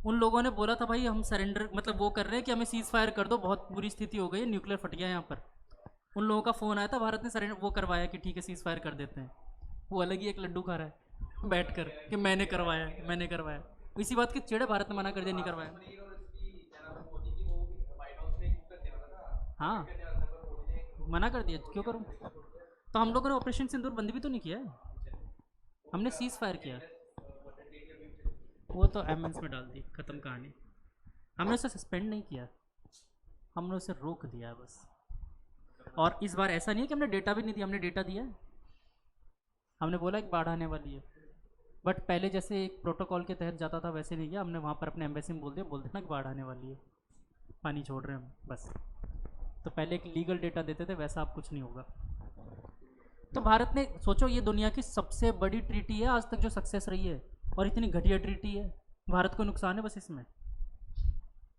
उन लोगों ने बोला था भाई हम सरेंडर, मतलब वो कर रहे हैं कि हमें सीज फायर कर दो, बहुत बुरी स्थिति हो गई है, न्यूक्लियर फट गया यहाँ पर। उन लोगों का फ़ोन आया था, भारत ने सरेंडर वो करवाया कि ठीक है सीज फायर कर देते हैं। वो अलग ही एक लड्डू खा रहा है बैठ कर कि मैंने करवाया, मैंने करवाया। इसी बात के चिड़े भारत ने मना कर दिया, नहीं करवाया। हाँ, मना कर दिया, क्यों करूँ। तो हम लोगों ने ऑपरेशन सिंदूर बंद भी तो नहीं किया है, हमने सीज फायर किया। वो तो एमएनस में डाल दी, ख़त्म कहानी। हमने उसे सस्पेंड नहीं किया, हमने उसे रोक दिया है बस। और इस बार ऐसा नहीं है कि हमने डेटा भी नहीं दिया, हमने डेटा दिया है। हमने बोला एक बाढ़ आने वाली है, बट पहले जैसे एक प्रोटोकॉल के तहत जाता था वैसे नहीं किया हमने। वहाँ पर अपने एम्बेसी में बोल देना कि बाढ़ आने वाली है, पानी छोड़ रहे हैं हम, बस। तो पहले एक लीगल डेटा देते थे, वैसा अब कुछ नहीं होगा। तो भारत ने सोचो, ये दुनिया की सबसे बड़ी ट्रीटी है आज तक जो सक्सेस रही है, और इतनी घटिया ट्रीटी है, भारत को नुकसान है बस इसमें।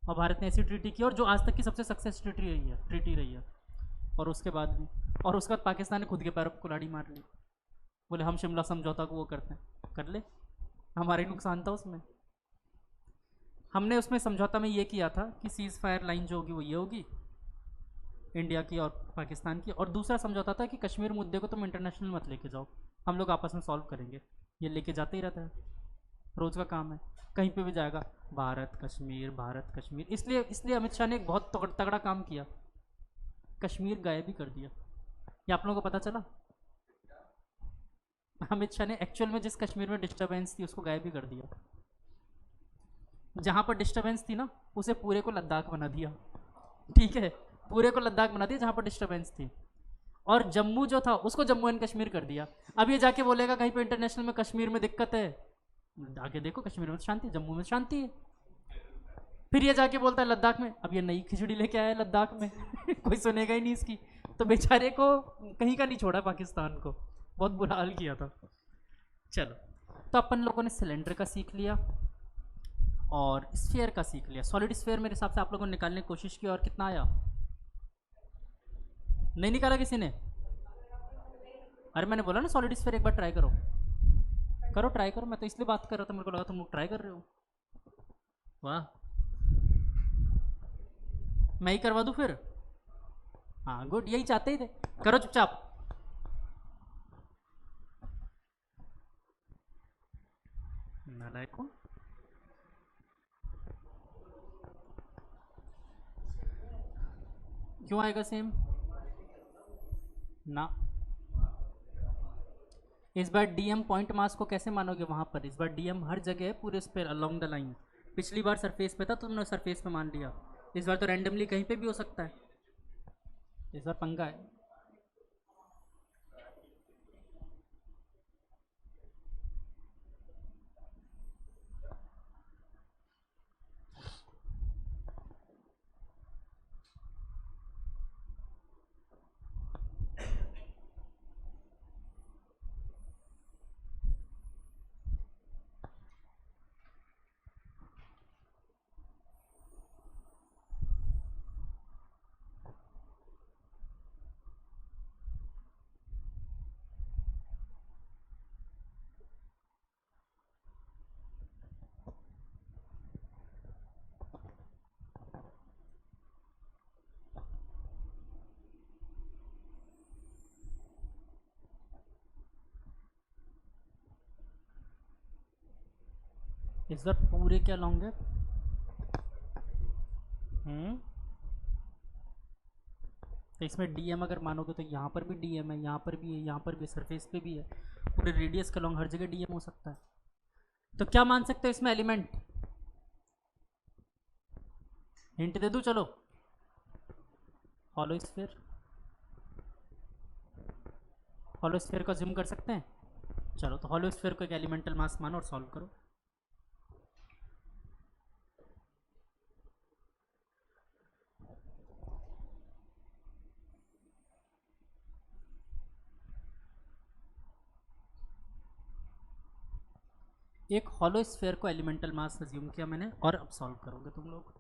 और भारत ने ऐसी ट्रीटी की और जो आज तक की सबसे सक्सेस ट्रीटी रही है। और उसके बाद भी, और उसके बाद पाकिस्तान ने खुद के पैरों पर कुल्हाड़ी मार ली, बोले हम शिमला समझौता को वो करते हैं, कर ले, हमारा ही नुकसान था उसमें। हमने उसमें समझौता में ये किया था कि सीज़ फायर लाइन जो होगी वो ये होगी, इंडिया की और पाकिस्तान की। और दूसरा समझौता था कि कश्मीर मुद्दे को तुम इंटरनेशनल मत लेके जाओ, हम लोग आपस में सॉल्व करेंगे। ये लेके जाते ही रहता है, रोज़ का काम है, कहीं पे भी जाएगा भारत कश्मीर भारत कश्मीर। इसलिए अमित शाह ने एक बहुत तगड़ा काम किया, कश्मीर गायब ही कर दिया। ये आप लोगों को पता चला? अमित शाह ने एक्चुअल में जिस कश्मीर में डिस्टर्बेंस थी उसको गायब ही कर दिया। जहाँ पर डिस्टर्बेंस थी ना, उसे पूरे को लद्दाख बना दिया। ठीक है, पूरे को लद्दाख बना दिया जहाँ पर डिस्टर्बेंस थी। और जम्मू जो था उसको जम्मू एंड कश्मीर कर दिया। अब ये जाके बोलेगा कहीं पे इंटरनेशनल में कश्मीर में दिक्कत है, आगे देखो कश्मीर में शांति, जम्मू में शांति है। फिर ये जाके बोलता है लद्दाख में, अब ये नई खिचड़ी लेके आया है लद्दाख में कोई सुनेगा ही नहीं इसकी। तो बेचारे को कहीं का नहीं छोड़ा पाकिस्तान को, बहुत बुरा हाल किया था। चलो, तो अपन लोगों ने सिलेंडर का सीख लिया और स्फीयर का सीख लिया। सॉलिड स्फीयर मेरे हिसाब से आप लोगों ने निकालने की कोशिश की, और कितना आया? नहीं निकाला किसी ने? अरे मैंने बोला ना सॉलिड स्फीयर एक बार ट्राई करो, करो ट्राई करो। मैं तो इसलिए बात कर रहा था, मेरे को लगा तुम लोग ट्राई कर रहे हो। वाह, मैं ही करवा दूँ फिर? हाँ गुड, यही चाहते ही थे। करो चुपचाप। नालायको। क्यों आएगा सेम ना? इस बार डीएम पॉइंट मास को कैसे मानोगे वहां पर? इस बार डीएम हर जगह है पूरे उस पर अलोंग द लाइन। पिछली बार सरफेस पे था, तुमने सरफेस पे मान लिया। इस बार तो रैंडमली कहीं पे भी हो सकता है। इस बार पंगा है। इस बार पूरे क्या लॉन्ग है? तो इसमें डीएम अगर मानोगे तो यहाँ पर भी डीएम है, यहाँ पर भी है, यहाँ पर भी सरफेस पे भी है। पूरे रेडियस का लॉन्ग हर जगह डीएम हो सकता है। तो क्या मान सकते हो इसमें एलिमेंट? हिंट दे दूँ? चलो, हॉलो स्फीयर। हॉलो स्फीयर का जिम कर सकते हैं। चलो, तो हॉलो स्फीयर को एक एलिमेंटल मास मानो और सॉल्व करो। एक हॉलो स्फीयर को एलिमेंटल मास अज्यूम किया मैंने, और अब सॉल्व करोगे तुम लोग।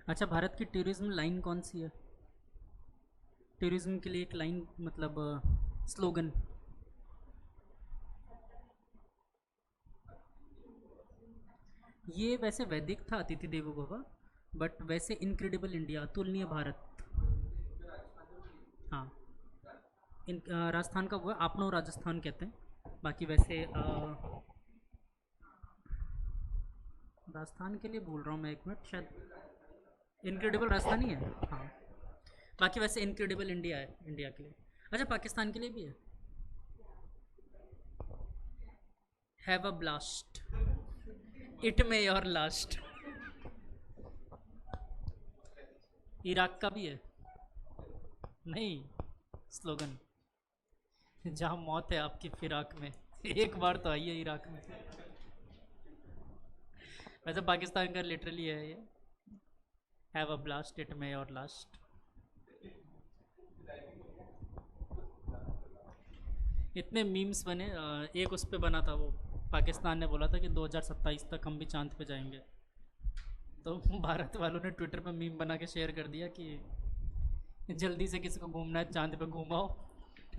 अच्छा, भारत की टूरिज्म लाइन कौन सी है? टूरिज्म के लिए एक लाइन, मतलब स्लोगन। ये वैसे वैदिक था, अतिथि देवो भव, बट वैसे इनक्रेडिबल इंडिया, अतुलनीय भारत। हाँ, राजस्थान का वो आपनो राजस्थान कहते हैं। बाकी वैसे राजस्थान के लिए बोल रहा हूँ मैं, एक मिनट, शायद इनक्रेडिबल राजस्थान ही है। हाँ, बाकी वैसे इनक्रेडिबल इंडिया है इंडिया के लिए। अच्छा, पाकिस्तान के लिए भी है। Have a blast, it may your last. Iraq का भी है। नहीं, स्लोगन, जहाँ मौत है आपकी फिराक में। एक बार तो आइए इराक में। वैसे पाकिस्तान का लिटरली है ये, have a blast it may और लास्ट। इतने मीम्स बने, एक उस पे बना था, वो पाकिस्तान ने बोला था कि 2027 तक हम भी चांद पे जाएंगे, तो भारत वालों ने ट्विटर पे मीम बना के शेयर कर दिया कि जल्दी से किसी को घूमना है चांद पे घूमाओ,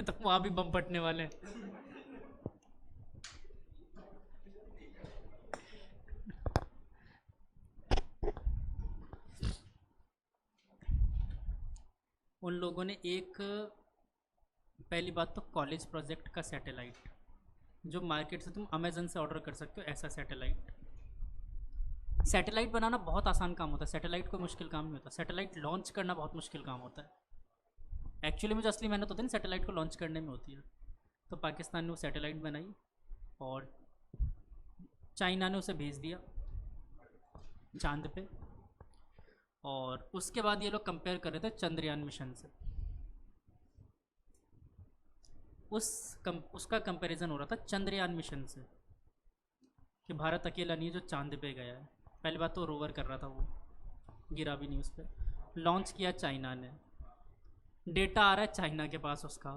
तो वहाँ भी बम फटने वाले हैं। उन लोगों ने एक, पहली बात तो कॉलेज प्रोजेक्ट का सैटेलाइट, जो मार्केट से तुम अमेजन से ऑर्डर कर सकते हो, ऐसा सैटेलाइट। सैटेलाइट बनाना बहुत आसान काम होता है, सैटेलाइट कोई मुश्किल काम नहीं होता, सैटेलाइट लॉन्च करना बहुत मुश्किल काम होता है। एक्चुअली में जो असली मेहनत होती है ना सैटेलाइट को लॉन्च करने में होती है। तो पाकिस्तान ने वो सैटेलाइट बनाई और चाइना ने उसे भेज दिया चांद पे, और उसके बाद ये लोग कंपेयर कर रहे थे चंद्रयान मिशन से। उसका कंपैरिजन हो रहा था चंद्रयान मिशन से कि भारत अकेला नहीं है जो चांद पे गया है। पहली बात तो रोवर कर रहा था, वो गिरा भी नहीं उस पर। लॉन्च किया चाइना ने, डेटा आ रहा है चाइना के पास उसका,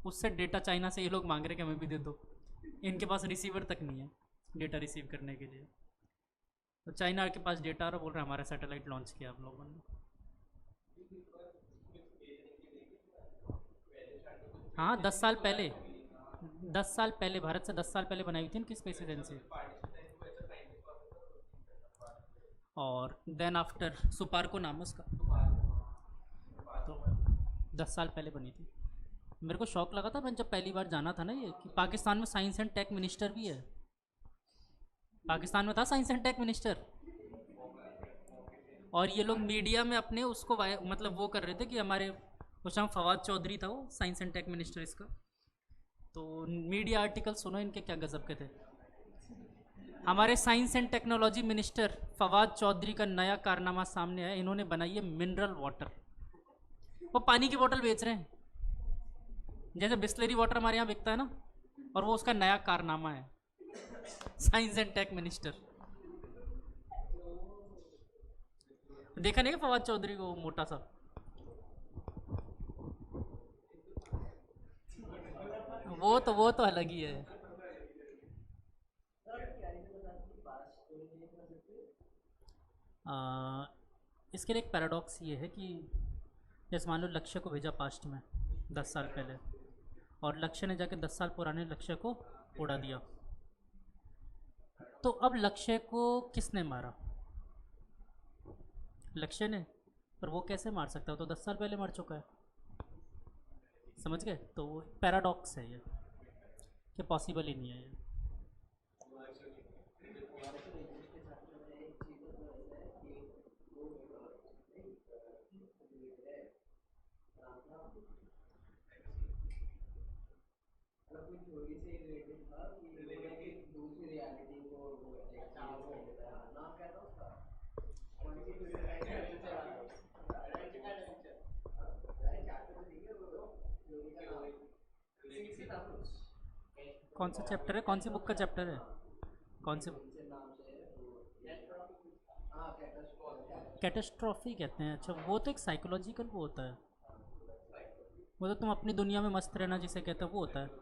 उससे डेटा चाइना से ये लोग मांग रहे कि हमें भी दे दो। इनके पास रिसीवर तक नहीं है डेटा रिसीव करने के लिए। तो चाइना के पास डेटा आ रहा, बोल रहा है हमारा सैटेलाइट लॉन्च किया आप लोगों ने। हाँ 10 साल पहले, 10 साल पहले, भारत से 10 साल पहले बनाई हुई थी इनकी स्पेस एजेंसी। और देन आफ्टर सुपार्को नाम है उसका, तो 10 साल पहले बनी थी। मेरे को शौक लगा था मैं जब पहली बार जाना था ना ये, कि पाकिस्तान में साइंस एंड टेक मिनिस्टर भी है। पाकिस्तान में था साइंस एंड टेक मिनिस्टर, और ये लोग मीडिया में अपने उसको मतलब वो कर रहे थे कि हमारे, उस टाइम फवाद चौधरी था वो साइंस एंड टेक मिनिस्टर इसका। तो मीडिया आर्टिकल सुनो इनके क्या गजब के थे। हमारे science and technology minister Fawad Chaudhry का नया कारनामा सामने आया, इन्होंने बनाई है मिनरल वाटर। वो पानी की बोतल बेच रहे हैं, जैसे बिस्लरी वाटर हमारे यहाँ बिकता है ना, और वो उसका नया कारनामा है, साइंस एंड टेक मिनिस्टर। देखा नहीं फवाद चौधरी को, मोटा सा, वो तो अलग ही है। इसके लिए एक पैराडॉक्स ये है कि जैसे मान लो लक्ष्य को भेजा पास्ट में 10 साल पहले, और लक्ष्य ने जाके 10 साल पुराने लक्ष्य को उड़ा दिया, तो अब लक्ष्य को किसने मारा? लक्ष्य ने। पर वो कैसे मार सकता है, तो 10 साल पहले मर चुका है। समझ गए? तो पैराडॉक्स है ये, कि पॉसिबल ही नहीं है ये। कौन सा चैप्टर है, कौन सी बुक का चैप्टर है, कौन सी? कैटेस्ट्रॉफी कहते हैं, अच्छा। वो तो एक साइकोलॉजिकल वो होता है, वो तो तुम अपनी दुनिया में मस्त रहना जिसे कहते हैं वो होता है।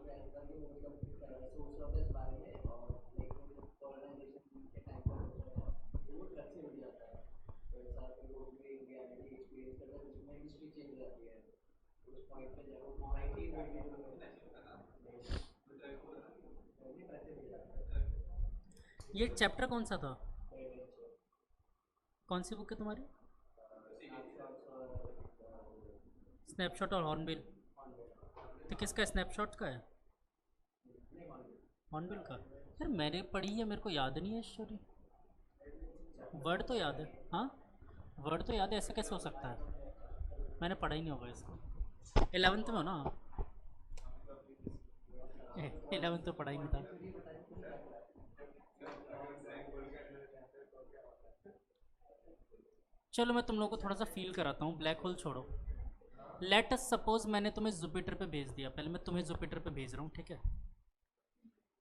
ये चैप्टर कौन सा था, कौन सी बुक है तुम्हारी? स्नैपशॉट और हॉर्नबिल। तो किसका, स्नैपशॉट का है, हॉर्नबिल का? यार मैंने पढ़ी है, मेरे को याद नहीं है स्टोरी। वर्ड तो याद है, हाँ वर्ड तो याद है, ऐसे कैसे हो सकता है? मैंने पढ़ा ही नहीं होगा इसको। 11th में हो ना? 11th तो पढ़ा ही नहीं था। चलो मैं तुम लोगों को थोड़ा सा फील कराता हूँ, ब्लैक होल छोड़ो। लेट अस सपोज मैंने तुम्हें जुपिटर पे भेज दिया, पहले मैं तुम्हें जुपिटर पे भेज रहा हूँ, ठीक है?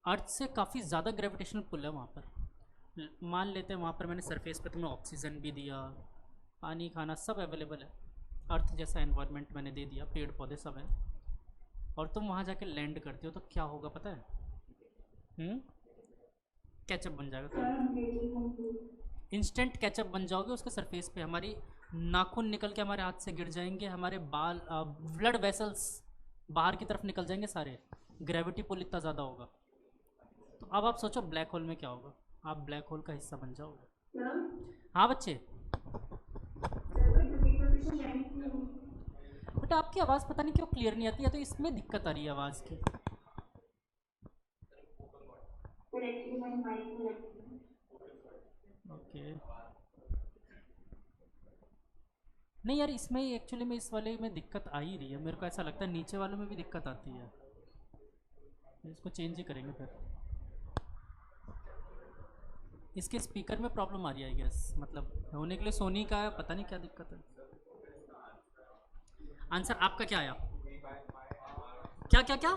अर्थ से काफ़ी ज़्यादा ग्रेविटेशनल पुल है वहाँ पर, मान लेते हैं वहाँ पर मैंने सरफेस पे तुम्हें ऑक्सीजन भी दिया, पानी खाना सब अवेलेबल है, अर्थ जैसा एनवायरनमेंट मैंने दे दिया, पेड़ पौधे सब हैं, और तुम वहाँ जाके लैंड करते हो तो क्या होगा पता है? कैचअप बन जाएगा तुम, इंस्टेंट कैचअप बन जाओगे उसके सरफेस पे। हमारी नाखून निकल के हमारे हाथ से गिर जाएंगे, हमारे बाल ब्लड वेसल्स बाहर की तरफ निकल जाएंगे सारे, ग्रेविटी पुल इतना ज़्यादा होगा। तो अब आप सोचो ब्लैक होल में क्या होगा, आप ब्लैक होल का हिस्सा बन जाओगे। हाँ बच्चे, बेटा आपकी आवाज़ पता नहीं क्यों क्लियर नहीं आती, या तो इसमें दिक्कत आ रही है आवाज़ की। ओके, नहीं यार इसमें एक्चुअली में इस वाले में दिक्कत आ ही रही है, मेरे को ऐसा लगता है नीचे वालों में भी दिक्कत आती है, इसको चेंज ही करेंगे फिर। इसके स्पीकर में प्रॉब्लम आ रही है आई गेस, मतलब होने के लिए सोनी का है, पता नहीं क्या दिक्कत है। आंसर आपका क्या आया? क्या क्या क्या?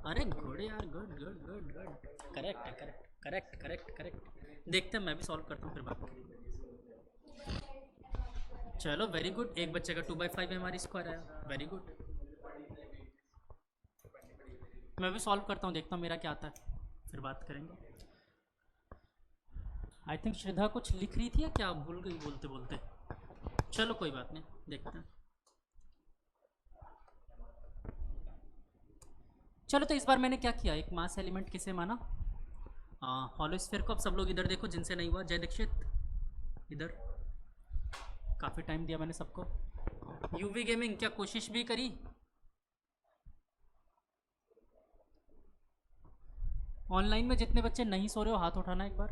अरे गुड यार, good good good good, correct है, करेक्ट करेक्ट करेक्ट करेक्ट। देखते हैं, मैं भी सॉल्व करता हूँ फिर बात करेंगे। चलो वेरी गुड, एक बच्चे का 2/5 हमारी स्क्वायर आया, वेरी गुड। मैं भी सॉल्व करता हूँ, देखता हूँ मेरा क्या आता है, फिर बात करेंगे। आई थिंक श्रद्धा कुछ लिख रही थी या क्या, भूल गई बोलते बोलते। चलो कोई बात नहीं, देखते हैं। चलो तो इस बार मैंने क्या किया, एक मास एलिमेंट किसे माना, हॉलोस्फीयर को। अब सब लोग इधर देखो जिनसे नहीं हुआ, जय दीक्षित इधर, काफ़ी टाइम दिया मैंने सबको। यूवी गेमिंग क्या कोशिश भी करी? ऑनलाइन में जितने बच्चे नहीं सो रहे हो हाथ उठाना एक बार।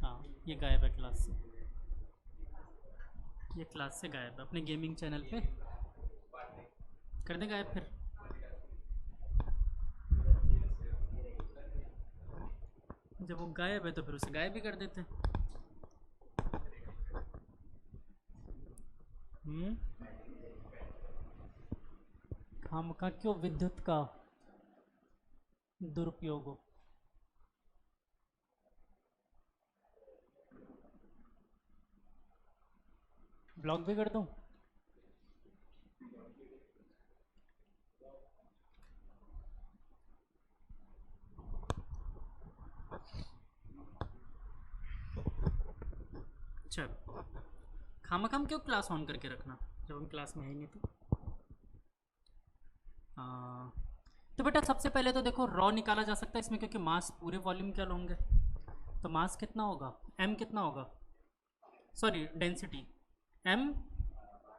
हाँ ये गायब है क्लास से, ये क्लास से गायब है, अपने गेमिंग चैनल पे कर दे गायब फिर। जब वो गायब है तो फिर उसे गायब भी कर देते हैं। हम का क्यों विद्युत का दुरुपयोग हो। ब्लॉक भी कर दूं? चल खामखाम क्यों क्लास ऑन करके रखना जब हम क्लास में है ही नहीं। तो बेटा सबसे पहले तो देखो रॉ निकाला जा सकता है इसमें, क्योंकि मास पूरे वॉल्यूम क्या लोगे, तो मास कितना होगा, m कितना होगा, सॉरी डेंसिटी m,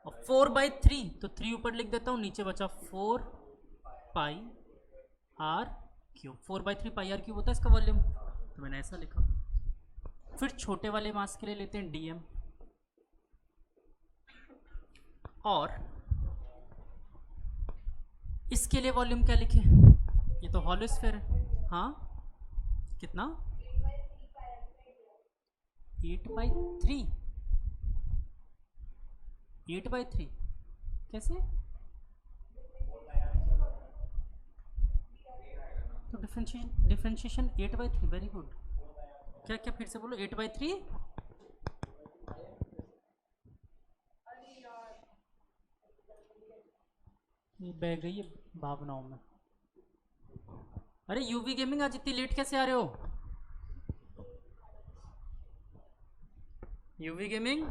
और 4/3, तो 3 ऊपर लिख देता हूँ, नीचे बचा 4 pi r cube. 4/3 pi r cube होता है इसका वॉल्यूम, तो मैंने ऐसा लिखा। फिर छोटे वाले मास के लिए लेते हैं dm, और इसके लिए वॉल्यूम क्या लिखे, ये तो हॉलोस्फीयर है, हाँ कितना 8/3, 8/3 कैसे, तो डिफ्रेंशिएशन 8/3, वेरी गुड। क्या क्या फिर से बोलो, 8/3, ये बह गई है भावनाओं में। अरे यूवी गेमिंग आज इतनी लेट कैसे आ रहे हो, यूवी गेमिंग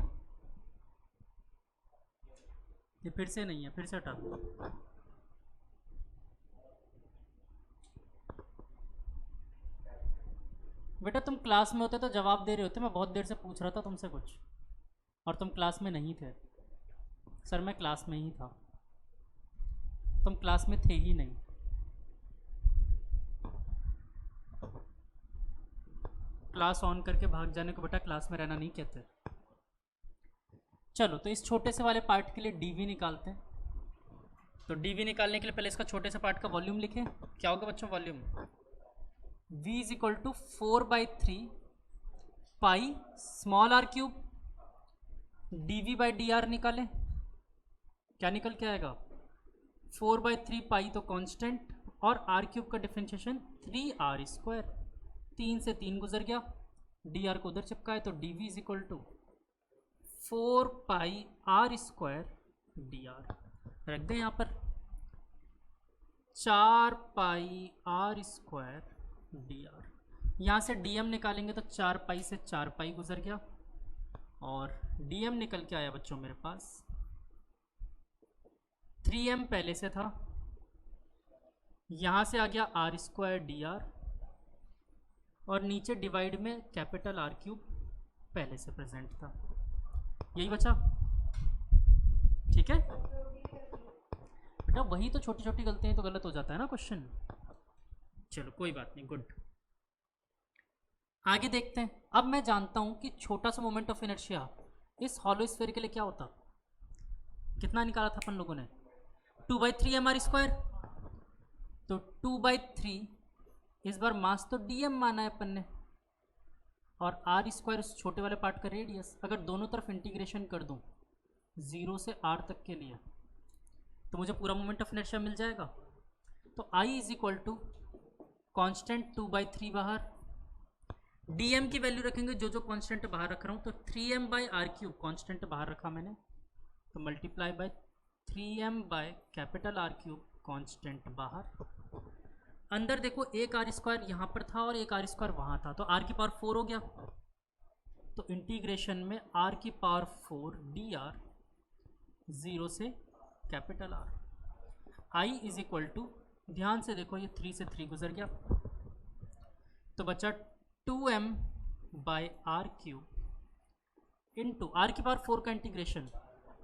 ये फिर से नहीं है, फिर से हटा दो। बेटा तुम क्लास में होते तो जवाब दे रहे होते, मैं बहुत देर से पूछ रहा था तुमसे कुछ और तुम क्लास में नहीं थे। सर मैं क्लास में ही था, तुम क्लास में थे ही नहीं। क्लास ऑन करके भाग जाने को बेटा क्लास में रहना नहीं कहते। चलो तो इस छोटे से वाले पार्ट के लिए dv निकालते हैं। तो dv निकालने के लिए पहले इसका छोटे से पार्ट का वॉल्यूम लिखें, क्या होगा बच्चों volume, v is equal to 4/3 pi small R cube, dv/dr निकालें, क्या निकल के आएगा 4/3 पाई तो कांस्टेंट, और आर क्यूब का डिफरेंशिएशन 3r², 3 से 3 गुजर गया, डी आर को उधर चिपका है तो D V is equal to 4πr² dr। रख दें यहाँ पर 4πr² dr। यहाँ से dm निकालेंगे तो 4 पाई से 4 पाई गुजर गया, और dm निकल के आया बच्चों मेरे पास 3m पहले से था, यहाँ से आ गया r² dr, और नीचे डिवाइड में कैपिटल R³ पहले से प्रेजेंट था, यही बचा। ठीक है बेटा, वही तो छोटी छोटी गलतियां तो गलत हो जाता है ना क्वेश्चन। चलो कोई बात नहीं, गुड। आगे देखते हैं। अब मैं जानता हूं कि छोटा सा मोमेंट ऑफ इनर्शिया इस हॉलो स्फीयर के लिए क्या होता, कितना निकाला था अपन लोगों ने, 2/3 mr²। तो 2/3 इस बार मास तो dm माना है अपन ने, और r² उस छोटे वाले पार्ट का रेडियस। अगर दोनों तरफ इंटीग्रेशन कर दूं 0 से r तक के लिए तो मुझे पूरा मोमेंट ऑफ इनर्शिया मिल जाएगा। तो I is equal to constant 2/3 बाहर, dm की वैल्यू रखेंगे जो जो कॉन्स्टेंट बाहर रख रहा हूँ, तो 3m/r³ कॉन्स्टेंट बाहर रखा मैंने, तो मल्टीप्लाई बाय 3m/R³ कॉन्स्टेंट बाहर। अंदर देखो एक r² यहाँ पर था और एक r² वहाँ था, तो r⁴ हो गया, तो इंटीग्रेशन में r⁴ dr 0 से capital R। I is equal to, ध्यान से देखो ये 3 से 3 गुजर गया, तो बचा 2m/r³ इंटू r⁴ का इंटीग्रेशन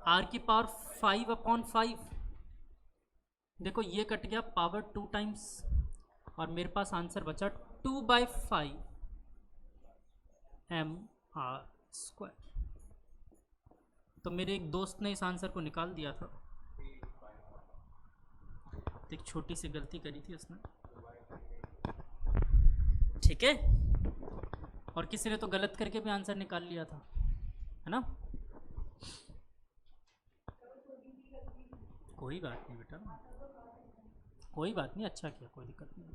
r⁵5/5। देखो ये कट गया, पावर 2 टाइम्स, और मेरे पास आंसर बचा 2/5 mr²। तो मेरे एक दोस्त ने इस आंसर को निकाल दिया था, एक छोटी सी गलती करी थी उसने। ठीक है, और किसी ने तो गलत करके भी आंसर निकाल लिया था, है ना। कोई बात नहीं बेटा, कोई बात नहीं, अच्छा किया, कोई दिक्कत नहीं।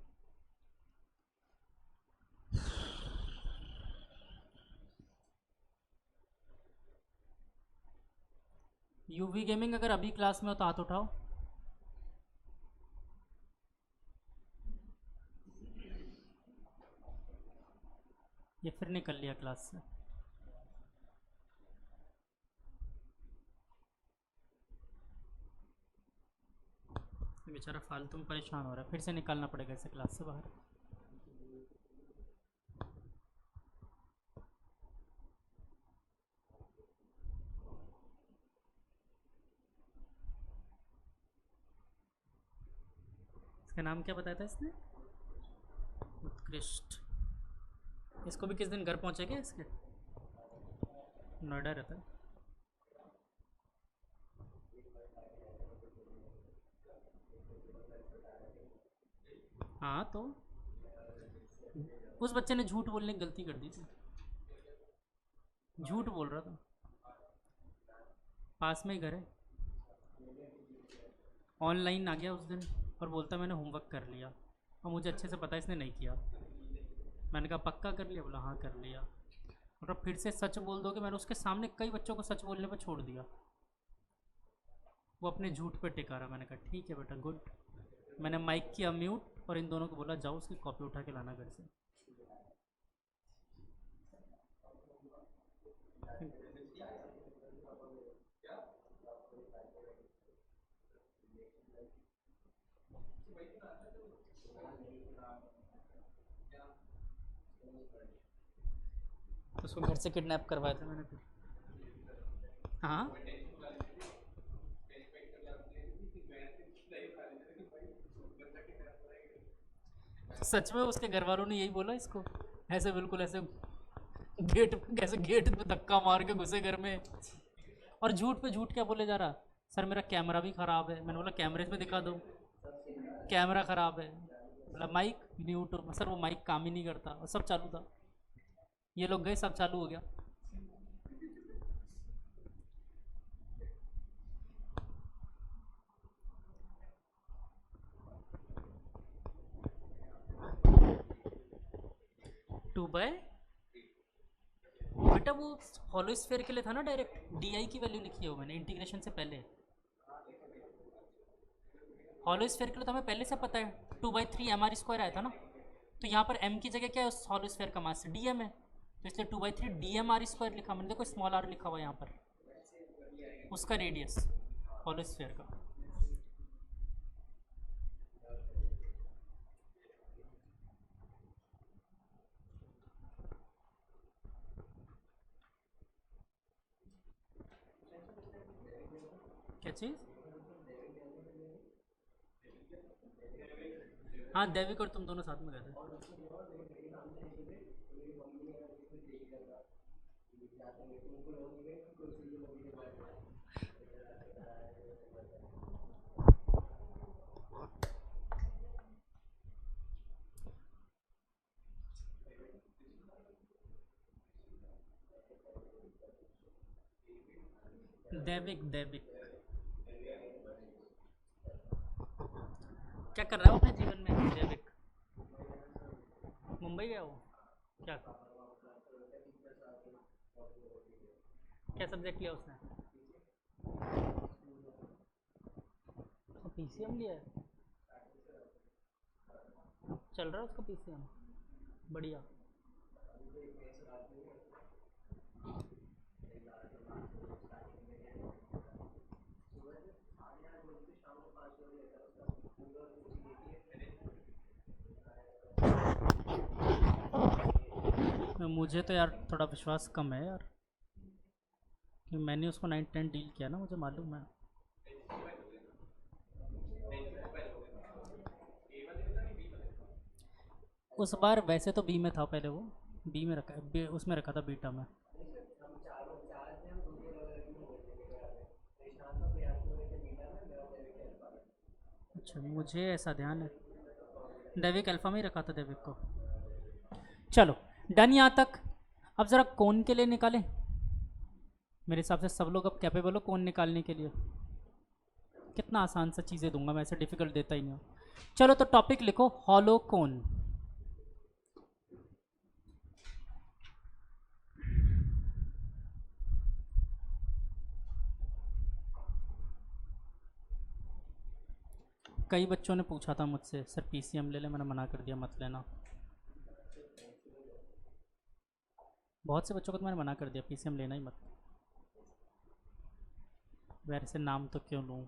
यूवी गेमिंग अगर अभी क्लास में हो तो हाथ उठाओ। ये फिर निकल लिया क्लास से। बेचारा फालतू में परेशान हो रहा है, फिर से निकालना पड़ेगा इसे क्लास से बाहर। इसका नाम क्या बताया था इसने, उत्कृष्ट। इसको भी किस दिन घर पहुंचेगा, इसके नोएडा रहता है। हाँ, तो उस बच्चे ने झूठ बोलने की गलती कर दी थी, झूठ बोल रहा था। पास में ही घर है, ऑनलाइन आ गया उस दिन और बोलता मैंने होमवर्क कर लिया, और मुझे अच्छे से पता इसने नहीं किया। मैंने कहा पक्का कर लिया, बोला हाँ कर लिया। और फिर से सच बोल दोगे, मैंने उसके सामने कई बच्चों को सच बोलने पर छोड़ दिया, वो अपने झूठ पे टिका रहा। मैंने कहा ठीक है बेटा, गुड। मैंने माइक किया म्यूट और इन दोनों को बोला जाओ उसकी कॉपी उठा के लाना घर से। तो उसको घर से किडनैप करवाया था मैंने फिर। हाँ, सच में उसके घर वालों ने यही बोला इसको, ऐसे बिल्कुल ऐसे गेट पे धक्का मार के घुसे घर में, और झूठ पे झूठ क्या बोले जा रहा, सर मेरा कैमरा भी ख़राब है। मैंने बोला कैमरे में दिखा दो, कैमरा ख़राब है। बोला माइक म्यूट, सर वो माइक काम ही नहीं करता, और सब चालू था। ये लोग गए, सब चालू हो गया। 2 बेटा वो हॉलो स्फीयर के लिए था ना, डायरेक्ट डी आई की वैल्यू लिखी है वो मैंने इंटीग्रेशन से पहले। हॉलो स्फीयर के लिए तो हमें पहले से पता है 2/3 mr² आया था ना, तो यहाँ पर m की जगह क्या है उस हॉलो स्फीयर का मास dm है, तो इसलिए 2/3 dmr² लिखा मैंने। देखो स्मॉल r लिखा हुआ है यहाँ पर, उसका रेडियस हॉलो स्फीयर का। क्या चीज़? हाँ दैविक और तुम दोनों साथ में गए थे। दैविक क्या कर रहा है अपने जीवन में दैविक? मुंबई गया वो क्या? क्या सब्जेक्ट लिया उसने? पीसीएम लिया है, चल रहा है उसका पीसीएम, बढ़िया। मुझे तो यार थोड़ा विश्वास कम है यार, कि मैंने उसको 9-10 डील किया ना, मुझे मालूम है। उस बार वैसे तो बी में था पहले, वो बी में रखा, उसमें रखा था बीटा में। अच्छा मुझे ऐसा ध्यान है, दैविक अल्फा में ही रखा था दैविक को। चलो डन यहाँ तक। अब ज़रा कौन के लिए निकालें। मेरे हिसाब से सब लोग अब कैपेबल हो कौन निकालने के लिए। कितना आसान सा चीज़ें दूंगा मैं, ऐसे डिफ़िकल्ट देता ही नहीं हूँ। चलो तो टॉपिक लिखो हॉलो कोन। कई बच्चों ने पूछा था मुझसे सर पीसीएम ले ले, मैंने मना कर दिया मत लेना। बहुत से बच्चों को तो मैंने मना कर दिया पीसीएम लेना ही मत। वैसे नाम तो क्यों लूँ।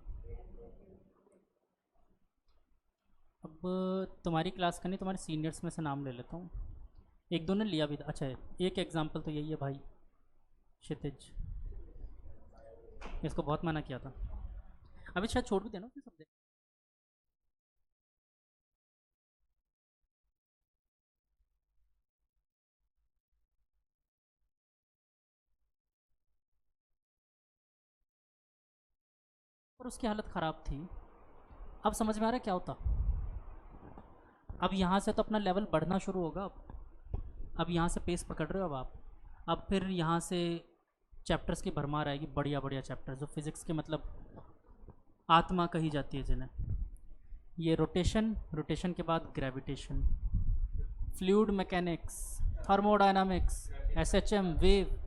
अब तुम्हारी क्लास का नहीं, तुम्हारे सीनियर्स में से नाम ले लेता हूँ। एक दो ने लिया भी था। अच्छा एक एग्जाम्पल तो यही है भाई, क्षितिज, इसको बहुत मना किया था। अभी शायद छोड़ भी देना उसने सब्जेक्ट। और उसकी हालत ख़राब थी। अब समझ में आ रहा है क्या होता। अब यहाँ से तो अपना लेवल बढ़ना शुरू होगा। अब यहाँ से पेस पकड़ रहे हो अब आप। अब फिर यहाँ से चैप्टर्स की भरमार आएगी, बढ़िया बढ़िया चैप्टर्स जो फिज़िक्स के मतलब आत्मा कही जाती है जिन्हें। ये रोटेशन, रोटेशन के बाद gravitation, fluid mechanics, thermodynamics, SHM, wave.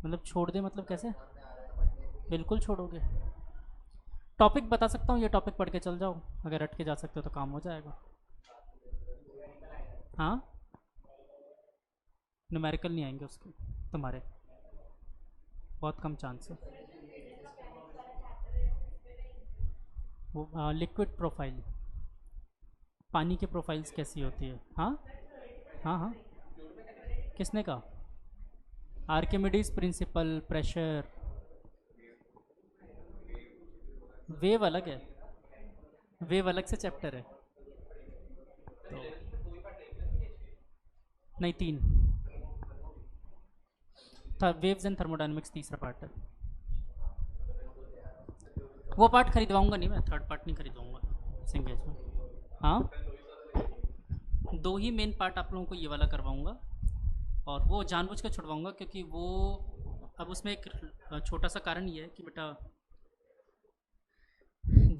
मतलब छोड़ दे मतलब कैसे? बिल्कुल छोड़ोगे। टॉपिक बता सकता हूँ, ये टॉपिक पढ़ के चल जाओ, अगर रट के जा सकते हो तो काम हो जाएगा। हाँ न्यूमेरिकल नहीं आएंगे उसके तुम्हारे, बहुत कम चांस है। वो लिक्विड प्रोफाइल, पानी की प्रोफाइल्स कैसी होती है। हाँ हाँ हाँ, किसने कहा? Archimedes principal, pressure. वेव अलग है, वेव अलग से चैप्टर है तो। नहीं 3 था, वेव्स एंड थर्मोडायनेमिक्स तीसरा पार्ट है। वो पार्ट खरीदवाऊंगा नहीं मैं, थर्ड पार्ट नहीं खरीदवाऊंगा सिंगेज में। हाँ 2 ही मेन पार्ट आप लोगों को ये वाला करवाऊंगा, और वो जानबूझ कर छुड़वाऊंगा क्योंकि वो अब उसमें एक छोटा सा कारण ये है कि बेटा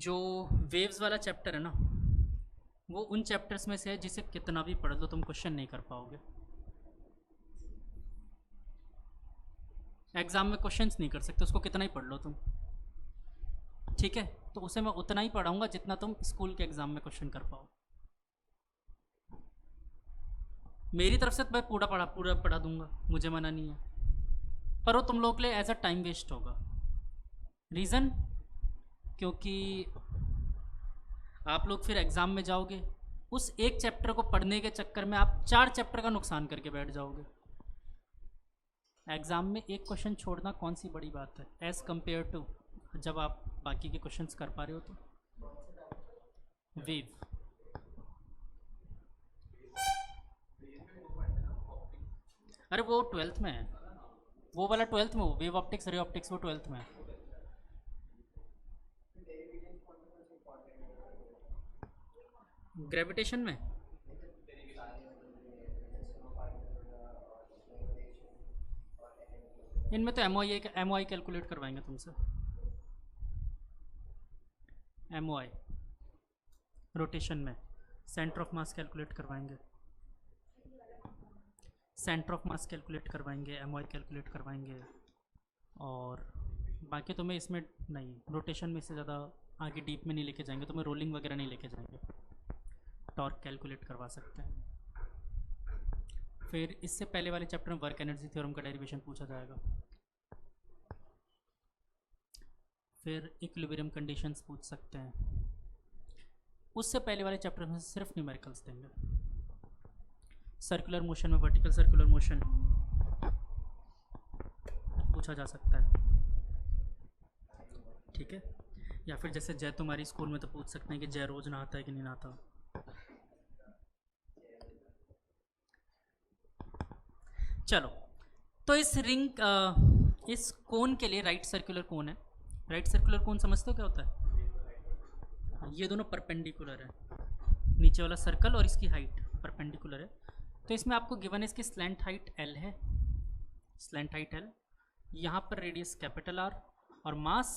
जो वेव्स वाला चैप्टर है ना, वो उन चैप्टर्स में से है जिसे कितना भी पढ़ लो तुम क्वेश्चन नहीं कर पाओगे, एग्जाम में क्वेश्चंस नहीं कर सकते उसको, कितना ही पढ़ लो तुम, ठीक है। तो उसे मैं उतना ही पढ़ाऊंगा जितना तुम स्कूल के एग्जाम में क्वेश्चन कर पाओ। मेरी तरफ से तो मैं पूरा पढ़ा दूंगा, मुझे मना नहीं है, पर वो तुम लोग के लिए एज अ टाइम वेस्ट होगा। रीज़न, क्योंकि आप लोग फिर एग्ज़ाम में जाओगे, उस एक चैप्टर को पढ़ने के चक्कर में आप 4 चैप्टर का नुकसान करके बैठ जाओगे। एग्ज़ाम में एक क्वेश्चन छोड़ना कौन सी बड़ी बात है एज़ कम्पेयर टू जब आप बाकी के क्वेश्चंस कर पा रहे हो। तो वेव, अरे वो 12th में है, वो वाला 12th में, वो वेव ऑप्टिक्स रे ऑप्टिक्स वो 12th में है। ग्रेविटेशन में इनमें तो एम आई कैलकुलेट करवाएंगे तुमसे, एम आई रोटेशन में सेंटर ऑफ मास कैलकुलेट करवाएंगे, सेंटर ऑफ मास कैलकुलेट करवाएंगे, एम आई कैलकुलेट करवाएंगे, और बाकी तुम्हें इसमें नहीं, रोटेशन में इससे ज़्यादा आगे डीप में नहीं लेके जाएंगे, तुम्हें रोलिंग वगैरह नहीं लेके जाएंगे, टॉर्क कैलकुलेट करवा सकते हैं। फिर इससे पहले वाले चैप्टर में वर्क एनर्जी थ्योरम का डेरिवेशन पूछा जाएगा, फिर इक्विलिब्रियम कंडीशंस पूछ सकते हैं। उससे पहले वाले चैप्टर में सिर्फ न्यूमेरिकल्स देंगे, सर्कुलर मोशन में वर्टिकल सर्कुलर मोशन पूछा जा सकता है, ठीक है। या फिर जैसे जय तुम्हारी स्कूल में तो पूछ सकते हैं कि जय रोज नहाता है कि नहीं नहाता। चलो, तो इस रिंग इस कोन के लिए राइट सर्कुलर कोन है, राइट सर्कुलर कोन समझते हो क्या होता है? ये दोनों परपेंडिकुलर है, नीचे वाला सर्कल और इसकी हाइट परपेंडिकुलर है। तो इसमें आपको गिवन है इसकी स्लैंट हाइट L है, स्लैंट हाइट L, यहाँ पर रेडियस कैपिटल R और मास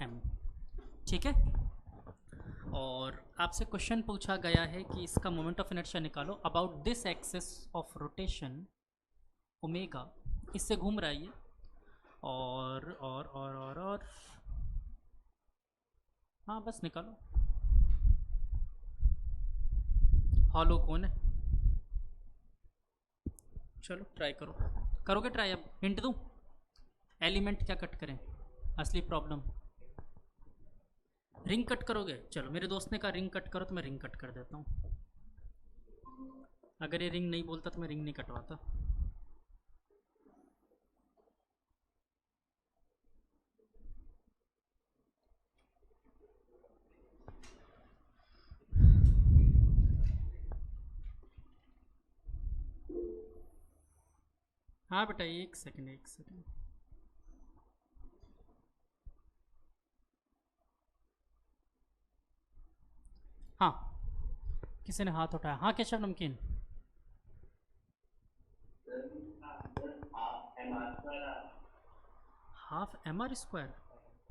M, ठीक है। और आपसे क्वेश्चन पूछा गया है कि इसका मोमेंट ऑफ इनर्शिया निकालो about this axis of rotation omega, इससे घूम रहा है ये, और हाँ बस निकालो, हॉलो कौन है, चलो ट्राई करो, करोगे ट्राई? अब हिंट दूँ, एलिमेंट क्या कट करें, असली प्रॉब्लम, रिंग कट करोगे? चलो मेरे दोस्त ने कहा रिंग कट करो तो मैं रिंग कट कर देता हूँ, अगर ये रिंग नहीं बोलता तो मैं रिंग नहीं कटवाता। हाँ बेटा एक सेकंड, हाँ किसी ने हाथ उठाया, हाँ केशव नमकीन, हाफ एम आर स्क्वायर,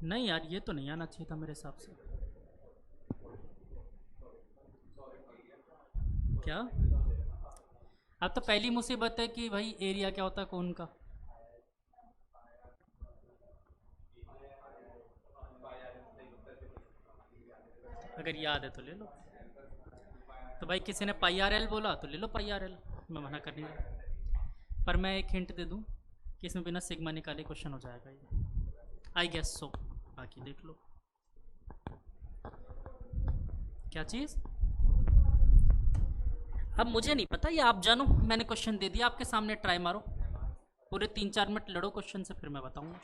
नहीं यार ये तो नहीं आना चाहिए था मेरे हिसाब से। क्या? अब तो पहली मुसीबत है कि भाई एरिया क्या होता है कौन का, अगर याद है तो ले लो, तो भाई किसी ने पाई आर एल बोला तो ले लो पाई आर एल, मैं मना कर नहीं रहा, पर मैं एक हिंट दे दूँ कि इसमें बिना सिग्मा निकाले क्वेश्चन हो जाएगा ये, आई गेस सो, बाकी देख लो। क्या चीज़? अब मुझे नहीं पता, ये आप जानो, मैंने क्वेश्चन दे दिया आपके सामने, ट्राई मारो, पूरे 3-4 मिनट लड़ो क्वेश्चन से, फिर मैं बताऊंगा।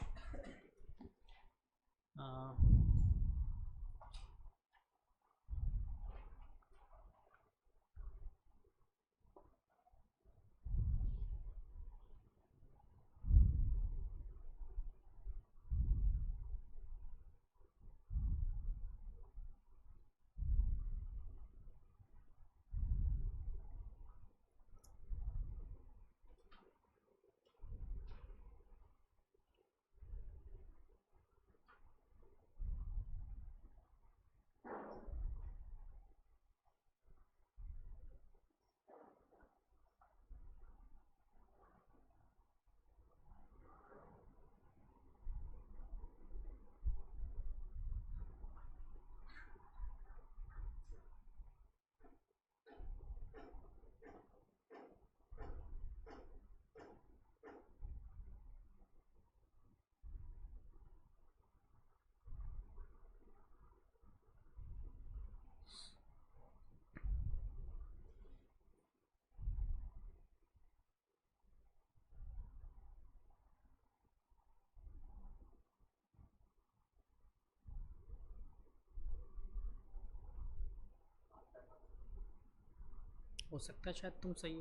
हो सकता है शायद तुम सही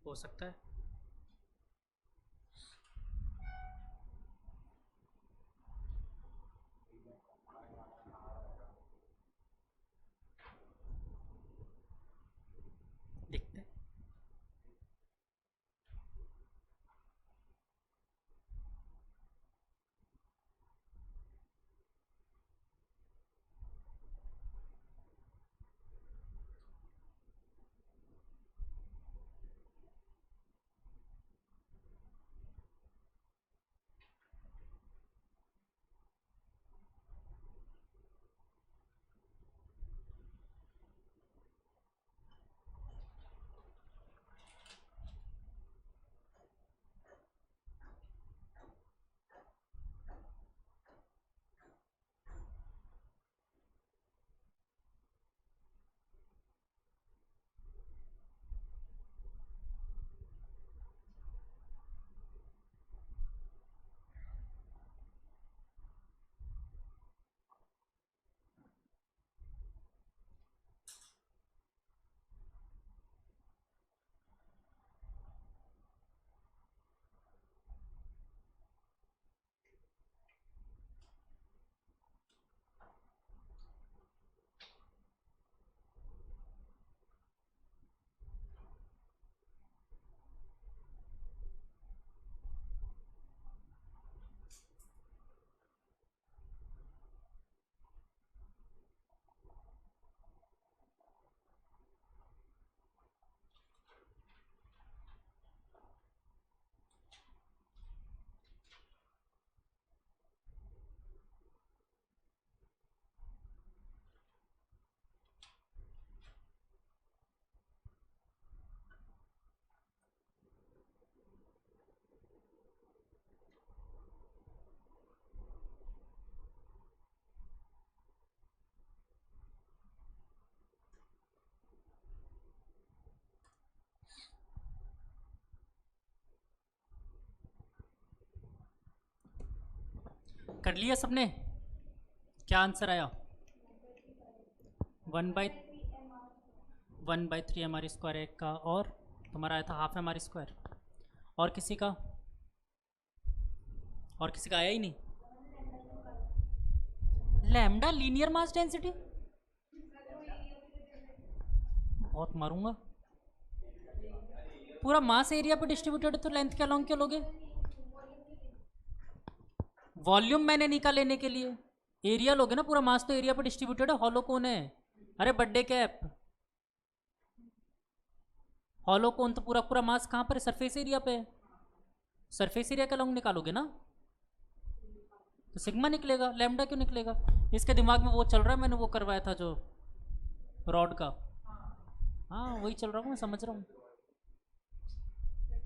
हो सकता है। देखते हैं। कर लिया सबने? क्या आंसर आया? 1/3 mr² एक का, और तुम्हारा आया था हाफ mr²। और किसी का? और किसी का आया ही नहीं। Lambda linear mass density? बहुत मारूंगा। पूरा मास एरिया पे डिस्ट्रीब्यूटेड है तो लेंथ के अलॉन्ग क्यों लोगे? वॉल्यूम मैंने निकाल लेने के लिए एरिया लोगे ना। पूरा मास तो एरिया पे डिस्ट्रीब्यूटेड है। हॉलो कौन है? अरे बर्थडे कैप, हॉलो कौन तो पूरा पूरा मास कहाँ पर है? सरफेस एरिया पे। सरफेस एरिया का लॉन्ग निकालोगे ना तो सिग्मा निकलेगा, लैम्डा क्यों निकलेगा? इसके दिमाग में वो चल रहा है, मैंने वो करवाया था जो रॉड का। हाँ वही चल रहा हूँ, मैं समझ रहा हूँ।